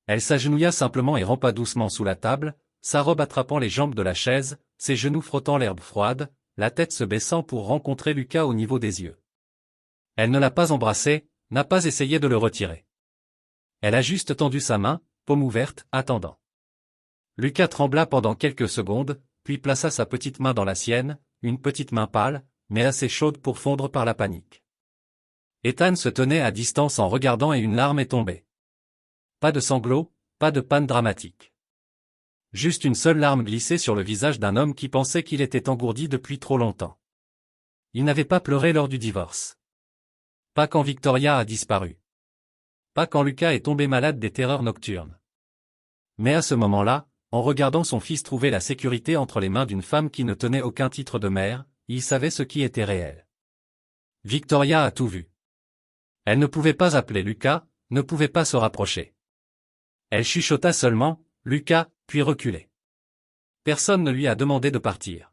Elle s'agenouilla simplement et rampa doucement sous la table, sa robe attrapant les jambes de la chaise, ses genoux frottant l'herbe froide, la tête se baissant pour rencontrer Lucas au niveau des yeux. Elle ne l'a pas embrassé, n'a pas essayé de le retirer. Elle a juste tendu sa main, paume ouverte, attendant. Lucas trembla pendant quelques secondes, puis plaça sa petite main dans la sienne, une petite main pâle, mais assez chaude pour fondre par la panique. Ethan se tenait à distance en regardant et une larme est tombée. Pas de sanglots, pas de panne dramatique. Juste une seule larme glissée sur le visage d'un homme qui pensait qu'il était engourdi depuis trop longtemps. Il n'avait pas pleuré lors du divorce. Pas quand Victoria a disparu. Pas quand Lucas est tombé malade des terreurs nocturnes. Mais à ce moment-là, en regardant son fils trouver la sécurité entre les mains d'une femme qui ne tenait aucun titre de mère, il savait ce qui était réel. Victoria a tout vu. Elle ne pouvait pas appeler Lucas, ne pouvait pas se rapprocher. Elle chuchota seulement, Lucas, puis reculait. Personne ne lui a demandé de partir.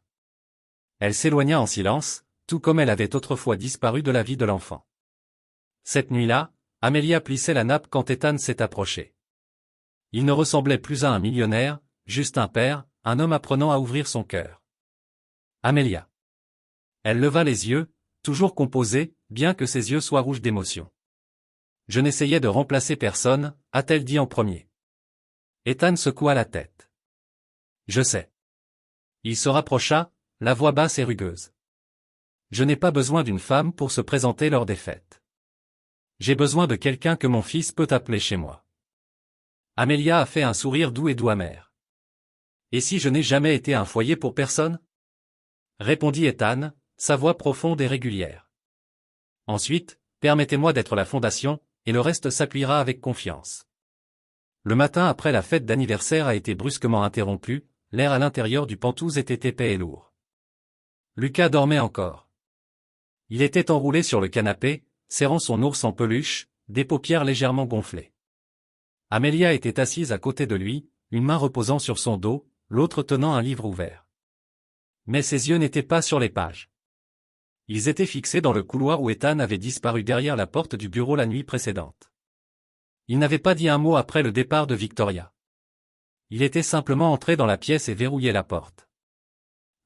Elle s'éloigna en silence, tout comme elle avait autrefois disparu de la vie de l'enfant. Cette nuit-là, Amelia plissait la nappe quand Ethan s'est approché. Il ne ressemblait plus à un millionnaire, juste un père, un homme apprenant à ouvrir son cœur. Amelia. Elle leva les yeux, toujours composée, bien que ses yeux soient rouges d'émotion. Je n'essayais de remplacer personne, a-t-elle dit en premier. Ethan secoua la tête. Je sais. Il se rapprocha, la voix basse et rugueuse. Je n'ai pas besoin d'une femme pour se présenter lors des fêtes. J'ai besoin de quelqu'un que mon fils peut appeler chez moi. Amelia a fait un sourire doux et doux amer. Et si je n'ai jamais été un foyer pour personne? Répondit Ethan, sa voix profonde et régulière. Ensuite, permettez-moi d'être la fondation, et le reste s'appuiera avec confiance. Le matin après la fête d'anniversaire a été brusquement interrompu, l'air à l'intérieur du Penthouse était épais et lourd. Lucas dormait encore. Il était enroulé sur le canapé, serrant son ours en peluche, des paupières légèrement gonflées. Amelia était assise à côté de lui, une main reposant sur son dos, l'autre tenant un livre ouvert. Mais ses yeux n'étaient pas sur les pages. Ils étaient fixés dans le couloir où Ethan avait disparu derrière la porte du bureau la nuit précédente. Il n'avait pas dit un mot après le départ de Victoria. Il était simplement entré dans la pièce et verrouillé la porte.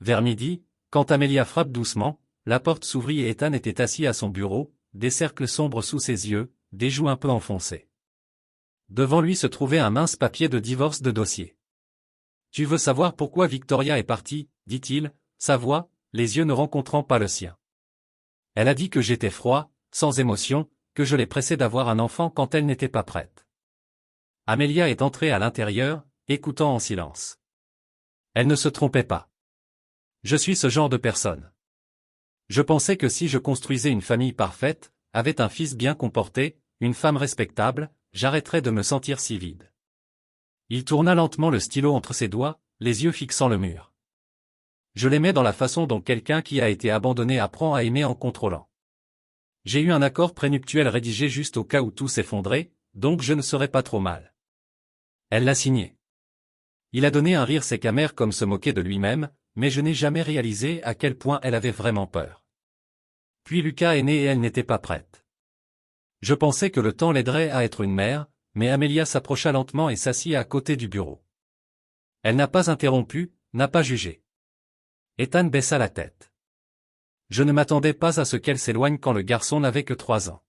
Vers midi, quand Amelia frappe doucement, la porte s'ouvrit et Ethan était assis à son bureau, des cercles sombres sous ses yeux, des joues un peu enfoncées. Devant lui se trouvait un mince papier de divorce de dossier. « Tu veux savoir pourquoi Victoria est partie » dit-il, sa voix, les yeux ne rencontrant pas le sien. « Elle a dit que j'étais froid, sans émotion, que je l'ai pressée d'avoir un enfant quand elle n'était pas prête. » Amelia est entrée à l'intérieur, écoutant en silence. Elle ne se trompait pas. Je suis ce genre de personne. Je pensais que si je construisais une famille parfaite, avec un fils bien comporté, une femme respectable, j'arrêterais de me sentir si vide. Il tourna lentement le stylo entre ses doigts, les yeux fixant le mur. Je l'aimais dans la façon dont quelqu'un qui a été abandonné apprend à aimer en contrôlant. J'ai eu un accord prénuptial rédigé juste au cas où tout s'effondrait, donc je ne serais pas trop mal. Elle l'a signé. Il a donné un rire sec amer comme se moquer de lui-même, mais je n'ai jamais réalisé à quel point elle avait vraiment peur. Puis Lucas est né et elle n'était pas prête. Je pensais que le temps l'aiderait à être une mère, mais Amelia s'approcha lentement et s'assit à côté du bureau. Elle n'a pas interrompu, n'a pas jugé. Ethan baissa la tête. Je ne m'attendais pas à ce qu'elle s'éloigne quand le garçon n'avait que 3 ans.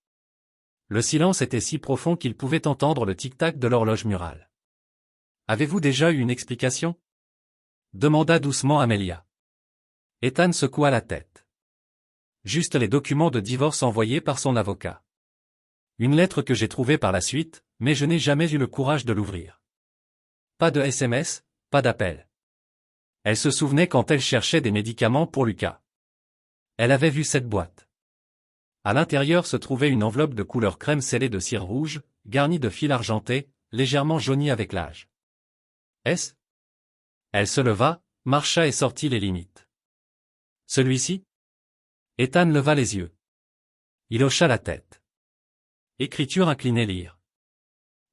Le silence était si profond qu'il pouvait entendre le tic-tac de l'horloge murale. Avez-vous déjà eu une explication ? Demanda doucement Amelia. Ethan secoua la tête. Juste les documents de divorce envoyés par son avocat. Une lettre que j'ai trouvée par la suite, mais je n'ai jamais eu le courage de l'ouvrir. Pas de SMS, pas d'appel. Elle se souvenait quand elle cherchait des médicaments pour Lucas. Elle avait vu cette boîte. À l'intérieur se trouvait une enveloppe de couleur crème scellée de cire rouge, garnie de fils argentés, légèrement jaunie avec l'âge. Est-ce ? Elle se leva, marcha et sortit les limites. Celui-ci ? Ethan leva les yeux. Il hocha la tête. Écriture inclinée lire.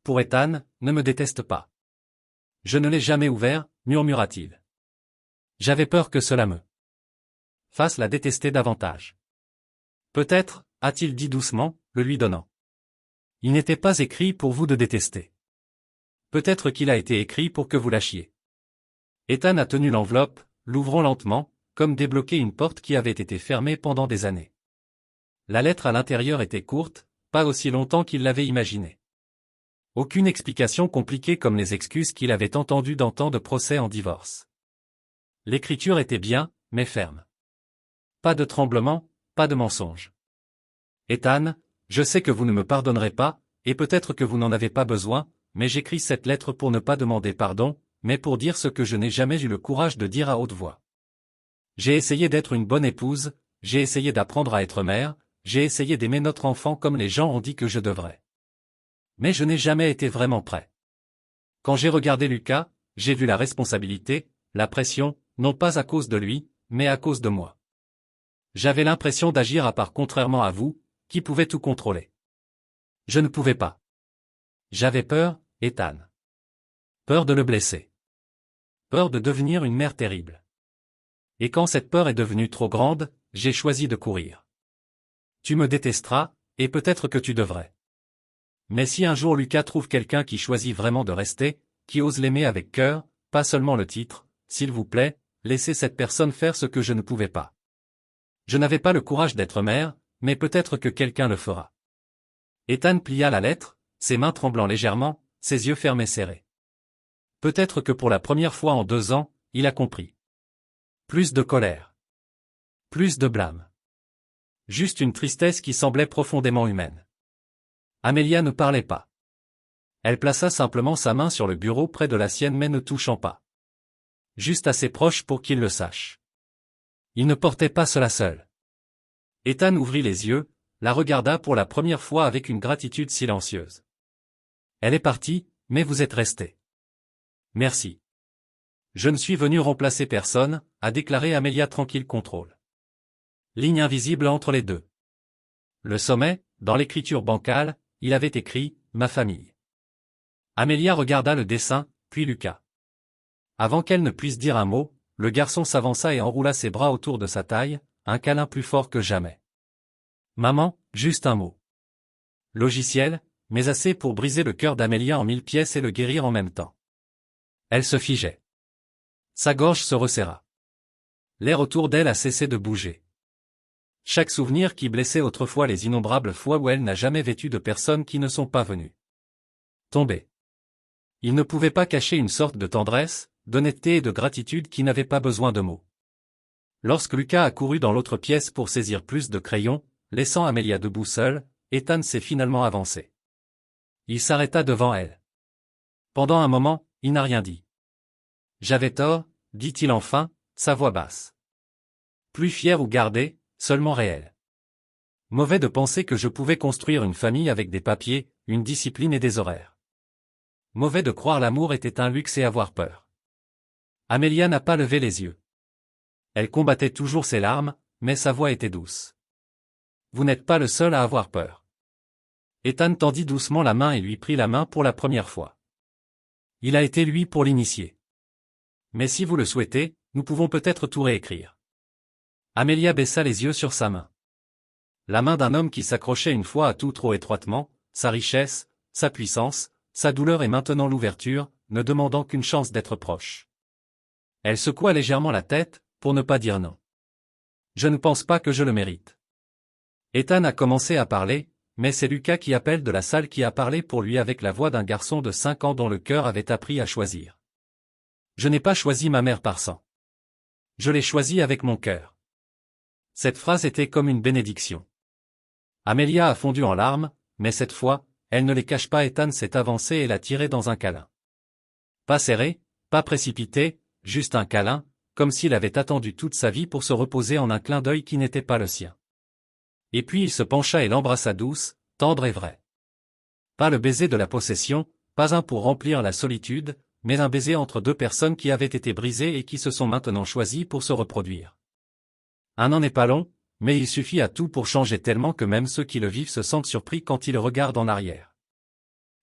Pour Ethan, ne me déteste pas. Je ne l'ai jamais ouvert, murmura-t-il. J'avais peur que cela me fasse la détester davantage. Peut-être, a-t-il dit doucement, le lui donnant. Il n'était pas écrit pour vous de détester. Peut-être qu'il a été écrit pour que vous lâchiez. Ethan a tenu l'enveloppe, l'ouvrant lentement, comme débloquer une porte qui avait été fermée pendant des années. La lettre à l'intérieur était courte, pas aussi longtemps qu'il l'avait imaginé. Aucune explication compliquée comme les excuses qu'il avait entendues dans tant de procès en divorce. L'écriture était bien, mais ferme. Pas de tremblement, pas de mensonge. Ethan, je sais que vous ne me pardonnerez pas, et peut-être que vous n'en avez pas besoin, mais j'écris cette lettre pour ne pas demander pardon, mais pour dire ce que je n'ai jamais eu le courage de dire à haute voix. J'ai essayé d'être une bonne épouse, j'ai essayé d'apprendre à être mère, j'ai essayé d'aimer notre enfant comme les gens ont dit que je devrais. Mais je n'ai jamais été vraiment prêt. Quand j'ai regardé Lucas, j'ai vu la responsabilité, la pression, non pas à cause de lui, mais à cause de moi. J'avais l'impression d'agir à part contrairement à vous, qui pouvez tout contrôler. Je ne pouvais pas. J'avais peur, Ethan. Peur de le blesser. Peur de devenir une mère terrible. Et quand cette peur est devenue trop grande, j'ai choisi de courir. Tu me détesteras, et peut-être que tu devrais. Mais si un jour Lucas trouve quelqu'un qui choisit vraiment de rester, qui ose l'aimer avec cœur, pas seulement le titre, s'il vous plaît, laissez cette personne faire ce que je ne pouvais pas. Je n'avais pas le courage d'être mère, mais peut-être que quelqu'un le fera. Ethan plia la lettre, ses mains tremblant légèrement, ses yeux fermés serrés. Peut-être que pour la première fois en 2 ans, il a compris. Plus de colère. Plus de blâme. Juste une tristesse qui semblait profondément humaine. Amelia ne parlait pas. Elle plaça simplement sa main sur le bureau près de la sienne mais ne touchant pas. Juste assez proche pour qu'il le sache. Il ne portait pas cela seul. Ethan ouvrit les yeux, la regarda pour la première fois avec une gratitude silencieuse. Elle est partie, mais vous êtes resté. Merci. Je ne suis venu remplacer personne, a déclaré Amelia tranquille contrôle. Ligne invisible entre les deux. Le sommet, dans l'écriture bancale, il avait écrit « Ma famille ». Amelia regarda le dessin, puis Lucas. Avant qu'elle ne puisse dire un mot, le garçon s'avança et enroula ses bras autour de sa taille, un câlin plus fort que jamais. Maman, juste un mot. Logiciel, mais assez pour briser le cœur d'Amelia en 1000 pièces et le guérir en même temps. Elle se figeait. Sa gorge se resserra. L'air autour d'elle a cessé de bouger. Chaque souvenir qui blessait autrefois les innombrables fois où elle n'a jamais vêtu de personnes qui ne sont pas venues. Tomber. Il ne pouvait pas cacher une sorte de tendresse, d'honnêteté et de gratitude qui n'avait pas besoin de mots. Lorsque Lucas a couru dans l'autre pièce pour saisir plus de crayons, laissant Amelia debout seule, Ethan s'est finalement avancé. Il s'arrêta devant elle. Pendant un moment, il n'a rien dit. J'avais tort, dit-il enfin, sa voix basse. Plus fier ou gardé, seulement réel. Mauvais de penser que je pouvais construire une famille avec des papiers, une discipline et des horaires. Mauvais de croire l'amour était un luxe et avoir peur. Amelia n'a pas levé les yeux. Elle combattait toujours ses larmes, mais sa voix était douce. Vous n'êtes pas le seul à avoir peur. Ethan tendit doucement la main et lui prit la main pour la première fois. Il a été lui pour l'initier. Mais si vous le souhaitez, nous pouvons peut-être tout réécrire. Amelia baissa les yeux sur sa main. La main d'un homme qui s'accrochait une fois à tout trop étroitement, sa richesse, sa puissance, sa douleur et maintenant l'ouverture, ne demandant qu'une chance d'être proche. Elle secoua légèrement la tête, pour ne pas dire non. Je ne pense pas que je le mérite. Ethan a commencé à parler, mais c'est Lucas qui appelle de la salle qui a parlé pour lui avec la voix d'un garçon de 5 ans dont le cœur avait appris à choisir. Je n'ai pas choisi ma mère par sang. Je l'ai choisie avec mon cœur. Cette phrase était comme une bénédiction. Amelia a fondu en larmes, mais cette fois, elle ne les cache pas. Ethan s'est avancé et l'a tirée dans un câlin. Pas serré, pas précipité, juste un câlin, comme s'il avait attendu toute sa vie pour se reposer en un clin d'œil qui n'était pas le sien. Et puis il se pencha et l'embrassa douce, tendre et vraie. Pas le baiser de la possession, pas un pour remplir la solitude, mais un baiser entre deux personnes qui avaient été brisées et qui se sont maintenant choisies pour se reproduire. Un an n'est pas long, mais il suffit à tout pour changer tellement que même ceux qui le vivent se sentent surpris quand ils regardent en arrière.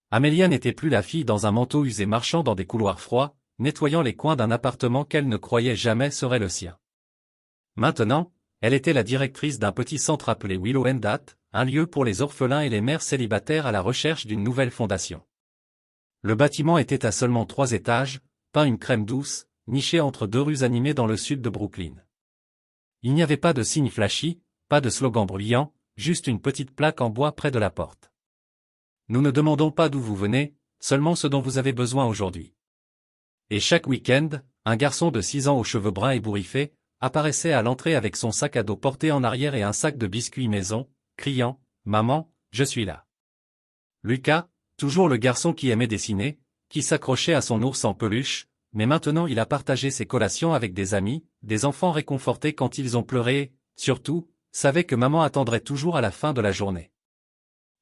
Amelia n'était plus la fille dans un manteau usé marchant dans des couloirs froids, nettoyant les coins d'un appartement qu'elle ne croyait jamais serait le sien. Maintenant, elle était la directrice d'un petit centre appelé Willow and Dat, un lieu pour les orphelins et les mères célibataires à la recherche d'une nouvelle fondation. Le bâtiment était à seulement 3 étages, peint une crème douce, niché entre 2 rues animées dans le sud de Brooklyn. Il n'y avait pas de signe flashy, pas de slogan bruyant, juste une petite plaque en bois près de la porte. Nous ne demandons pas d'où vous venez, seulement ce dont vous avez besoin aujourd'hui. Et chaque week-end, un garçon de 6 ans aux cheveux bruns ébouriffés, apparaissait à l'entrée avec son sac à dos porté en arrière et un sac de biscuits maison, criant « Maman, je suis là ». Lucas, toujours le garçon qui aimait dessiner, qui s'accrochait à son ours en peluche, mais maintenant il a partagé ses collations avec des amis, des enfants réconfortés quand ils ont pleuré et, surtout, savait que maman attendrait toujours à la fin de la journée.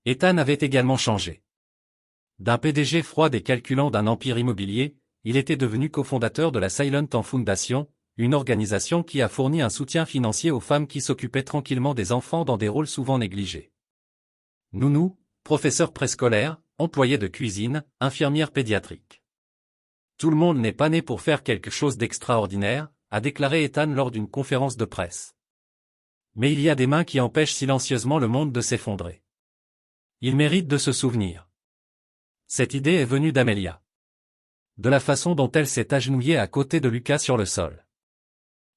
Ethan avait également changé. D'un PDG froid et calculant d'un empire immobilier, il était devenu cofondateur de la Silent Foundation, une organisation qui a fourni un soutien financier aux femmes qui s'occupaient tranquillement des enfants dans des rôles souvent négligés. Nounou, professeur préscolaire, employé de cuisine, infirmière pédiatrique. Tout le monde n'est pas né pour faire quelque chose d'extraordinaire, a déclaré Ethan lors d'une conférence de presse. Mais il y a des mains qui empêchent silencieusement le monde de s'effondrer. Il mérite de se souvenir. Cette idée est venue d'Amelia. De la façon dont elle s'est agenouillée à côté de Lucas sur le sol.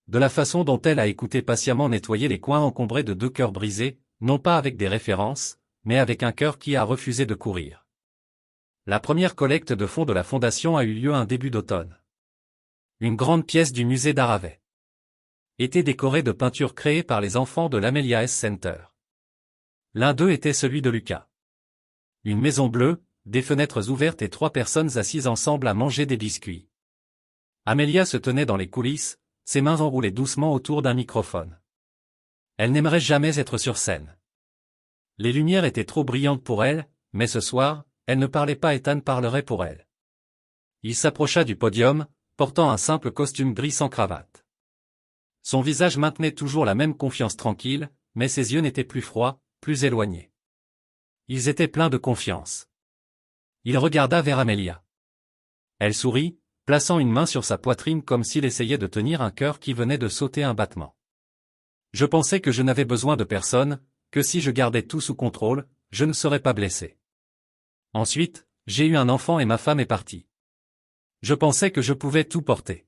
De la façon dont elle a écouté patiemment nettoyer les coins encombrés de 2 cœurs brisés, non pas avec des références, mais avec un cœur qui a refusé de courir. La première collecte de fonds de la fondation a eu lieu un début d'automne. Une grande pièce du musée d'art avait été décorée de peintures créées par les enfants de l'Amelia S. Center. L'un d'eux était celui de Lucas. Une maison bleue, des fenêtres ouvertes et 3 personnes assises ensemble à manger des biscuits. Amelia se tenait dans les coulisses, ses mains enroulées doucement autour d'un microphone. Elle n'aimerait jamais être sur scène. Les lumières étaient trop brillantes pour elle, mais ce soir, elle ne parlait pas. Ethan parlerait pour elle. Il s'approcha du podium, portant un simple costume gris sans cravate. Son visage maintenait toujours la même confiance tranquille, mais ses yeux n'étaient plus froids, plus éloignés. Ils étaient pleins de confiance. Il regarda vers Amelia. Elle sourit, plaçant une main sur sa poitrine comme s'il essayait de tenir un cœur qui venait de sauter un battement. Je pensais que je n'avais besoin de personne, que si je gardais tout sous contrôle, je ne serais pas blessé. Ensuite, j'ai eu un enfant et ma femme est partie. Je pensais que je pouvais tout porter.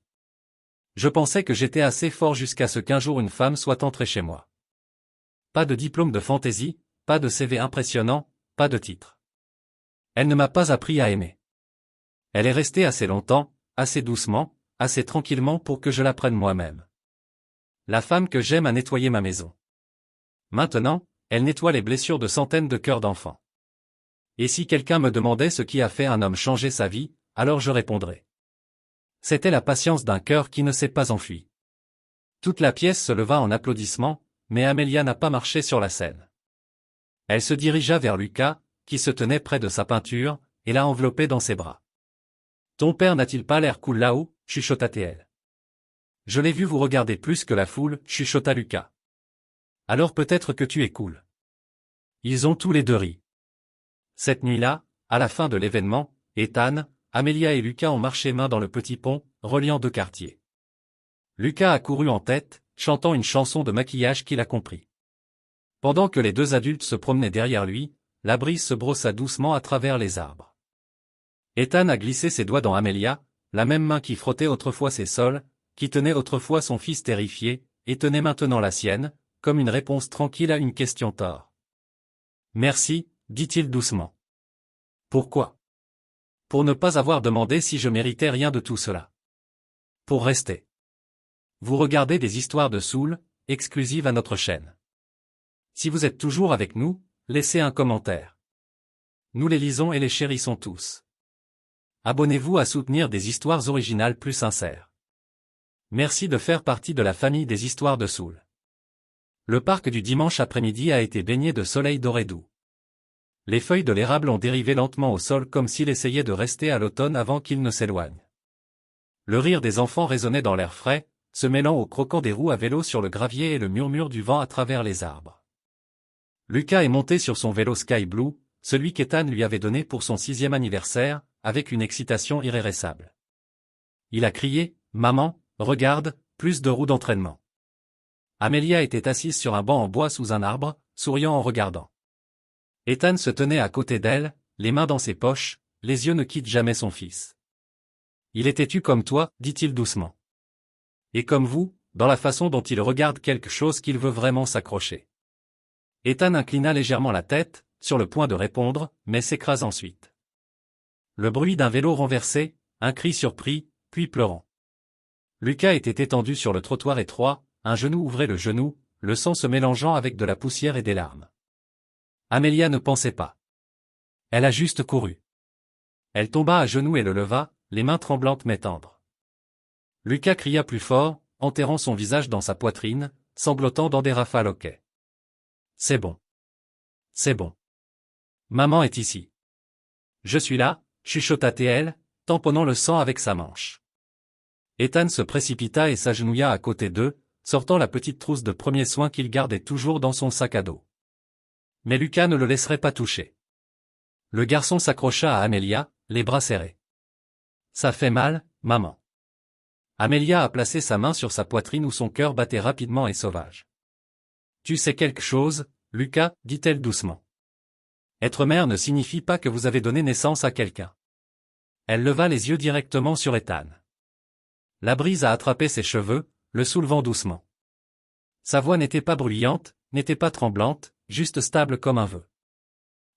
Je pensais que j'étais assez fort jusqu'à ce qu'un jour une femme soit entrée chez moi. Pas de diplôme de fantaisie, pas de CV impressionnant, pas de titre. Elle ne m'a pas appris à aimer. Elle est restée assez longtemps, assez doucement, assez tranquillement pour que je l'apprenne moi-même. La femme que j'aime a nettoyé ma maison. Maintenant, elle nettoie les blessures de centaines de cœurs d'enfants. Et si quelqu'un me demandait ce qui a fait un homme changer sa vie, alors je répondrais. C'était la patience d'un cœur qui ne s'est pas enfui. Toute la pièce se leva en applaudissements, mais Amelia n'a pas marché sur la scène. Elle se dirigea vers Lucas, qui se tenait près de sa peinture, et l'a enveloppé dans ses bras. « Ton père n'a-t-il pas l'air cool là-haut » chuchota-t-elle. « Je l'ai vu vous regarder plus que la foule » chuchota Lucas. « Alors peut-être que tu es cool. » Ils ont tous les deux ri. Cette nuit-là, à la fin de l'événement, Ethan, Amelia et Lucas ont marché main dans le petit pont, reliant deux quartiers. Lucas a couru en tête, chantant une chanson de maquillage qu'il a compris. Pendant que les deux adultes se promenaient derrière lui, la brise se brossa doucement à travers les arbres. Ethan a glissé ses doigts dans Amelia, la même main qui frottait autrefois ses sols, qui tenait autrefois son fils terrifié, et tenait maintenant la sienne, comme une réponse tranquille à une question tort. « Merci, dit-il doucement. Pourquoi ? Pour ne pas avoir demandé si je méritais rien de tout cela. Pour rester. Vous regardez des histoires de Soul, exclusives à notre chaîne. Si vous êtes toujours avec nous, laissez un commentaire. Nous les lisons et les chérissons tous. Abonnez-vous à soutenir des histoires originales plus sincères. Merci de faire partie de la famille des histoires de Soul. Le parc du dimanche après-midi a été baigné de soleil doré doux. Les feuilles de l'érable ont dérivé lentement au sol comme s'il essayait de rester à l'automne avant qu'il ne s'éloigne. Le rire des enfants résonnait dans l'air frais, se mêlant au croquant des roues à vélo sur le gravier et le murmure du vent à travers les arbres. Lucas est monté sur son vélo Sky Blue, celui qu'Ethan lui avait donné pour son 6e anniversaire, avec une excitation irrépressible. Il a crié « Maman, regarde, plus de roues d'entraînement ». Amelia était assise sur un banc en bois sous un arbre, souriant en regardant. Ethan se tenait à côté d'elle, les mains dans ses poches, les yeux ne quittent jamais son fils. « Il est têtu comme toi, dit-il doucement. Et comme vous, dans la façon dont il regarde quelque chose qu'il veut vraiment s'accrocher. » Ethan inclina légèrement la tête, sur le point de répondre, mais s'écrase ensuite. Le bruit d'un vélo renversé, un cri surpris, puis pleurant. Lucas était étendu sur le trottoir étroit, un genou ouvrait le genou, le sang se mélangeant avec de la poussière et des larmes. Amelia ne pensait pas. Elle a juste couru. Elle tomba à genoux et le leva, les mains tremblantes mais tendres. Lucas cria plus fort, enterrant son visage dans sa poitrine, sanglotant dans des rafales au quai. « C'est bon. C'est bon. Maman est ici. Je suis là, chuchota-t-elle, tamponnant le sang avec sa manche. Ethan se précipita et s'agenouilla à côté d'eux, sortant la petite trousse de premiers soins qu'il gardait toujours dans son sac à dos. Mais Lucas ne le laisserait pas toucher. Le garçon s'accrocha à Amelia, les bras serrés. « Ça fait mal, maman. » Amelia a placé sa main sur sa poitrine où son cœur battait rapidement et sauvage. « Tu sais quelque chose, Lucas, dit-elle doucement. Être mère ne signifie pas que vous avez donné naissance à quelqu'un. » Elle leva les yeux directement sur Ethan. La brise a attrapé ses cheveux, le soulevant doucement. Sa voix n'était pas bruyante, n'était pas tremblante, juste stable comme un vœu.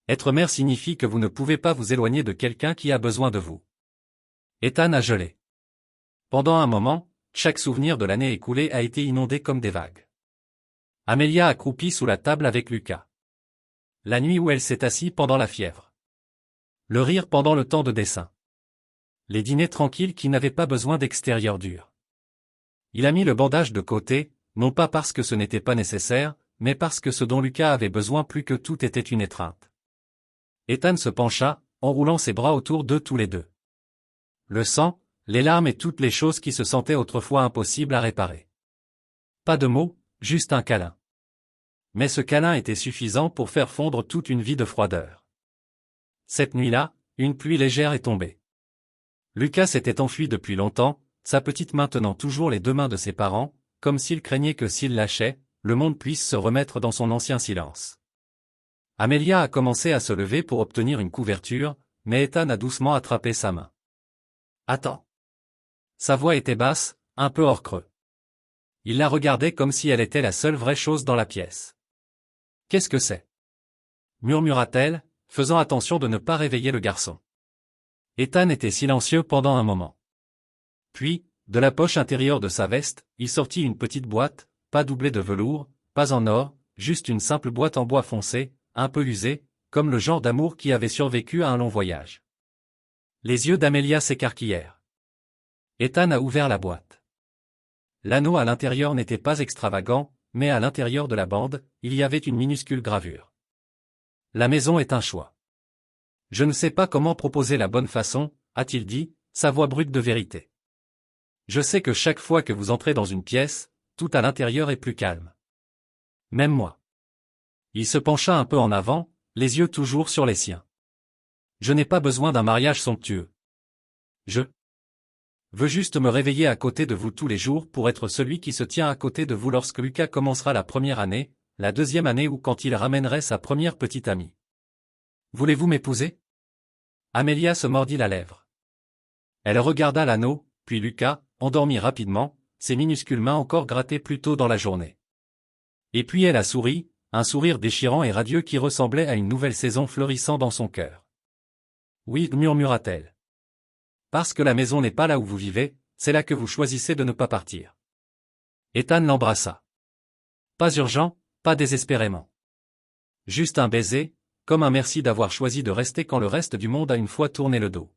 Être mère signifie que vous ne pouvez pas vous éloigner de quelqu'un qui a besoin de vous. Ethan a gelé. Pendant un moment, chaque souvenir de l'année écoulée a été inondé comme des vagues. Amelia accroupie sous la table avec Lucas. La nuit où elle s'est assise pendant la fièvre. Le rire pendant le temps de dessin. Les dîners tranquilles qui n'avaient pas besoin d'extérieur dur. Il a mis le bandage de côté, non pas parce que ce n'était pas nécessaire, mais parce que ce dont Lucas avait besoin plus que tout était une étreinte. Ethan se pencha, enroulant ses bras autour d'eux tous les deux. Le sang, les larmes et toutes les choses qui se sentaient autrefois impossibles à réparer. Pas de mots, juste un câlin. Mais ce câlin était suffisant pour faire fondre toute une vie de froideur. Cette nuit-là, une pluie légère est tombée. Lucas s'était enfui depuis longtemps, sa petite main tenant toujours les deux mains de ses parents, comme s'il craignait que s'il lâchait, le monde puisse se remettre dans son ancien silence. Amelia a commencé à se lever pour obtenir une couverture, mais Ethan a doucement attrapé sa main. « Attends. » Sa voix était basse, un peu hors creux. Il la regardait comme si elle était la seule vraie chose dans la pièce. Qu'est-ce que c'est? Murmura-t-elle, faisant attention de ne pas réveiller le garçon. Ethan était silencieux pendant un moment. Puis, de la poche intérieure de sa veste, il sortit une petite boîte, pas doublée de velours, pas en or, juste une simple boîte en bois foncé, un peu usée, comme le genre d'amour qui avait survécu à un long voyage. Les yeux d'Amelia s'écarquillèrent. Ethan a ouvert la boîte. L'anneau à l'intérieur n'était pas extravagant, mais à l'intérieur de la bande, il y avait une minuscule gravure. La maison est un choix. Je ne sais pas comment proposer la bonne façon, a-t-il dit, sa voix brute de vérité. Je sais que chaque fois que vous entrez dans une pièce, tout à l'intérieur est plus calme. Même moi. Il se pencha un peu en avant, les yeux toujours sur les siens. Je n'ai pas besoin d'un mariage somptueux. Je veux juste me réveiller à côté de vous tous les jours pour être celui qui se tient à côté de vous lorsque Lucas commencera la première année, la deuxième année ou quand il ramènerait sa première petite amie. Voulez-vous m'épouser? Amelia se mordit la lèvre. Elle regarda l'anneau, puis Lucas, endormi rapidement, ses minuscules mains encore grattées plus tôt dans la journée. Et puis elle a souri, un sourire déchirant et radieux qui ressemblait à une nouvelle saison fleurissant dans son cœur. Oui, murmura-t-elle. Parce que la maison n'est pas là où vous vivez, c'est là que vous choisissez de ne pas partir. Ethan l'embrassa. Pas urgent, pas désespérément. Juste un baiser, comme un merci d'avoir choisi de rester quand le reste du monde a une fois tourné le dos.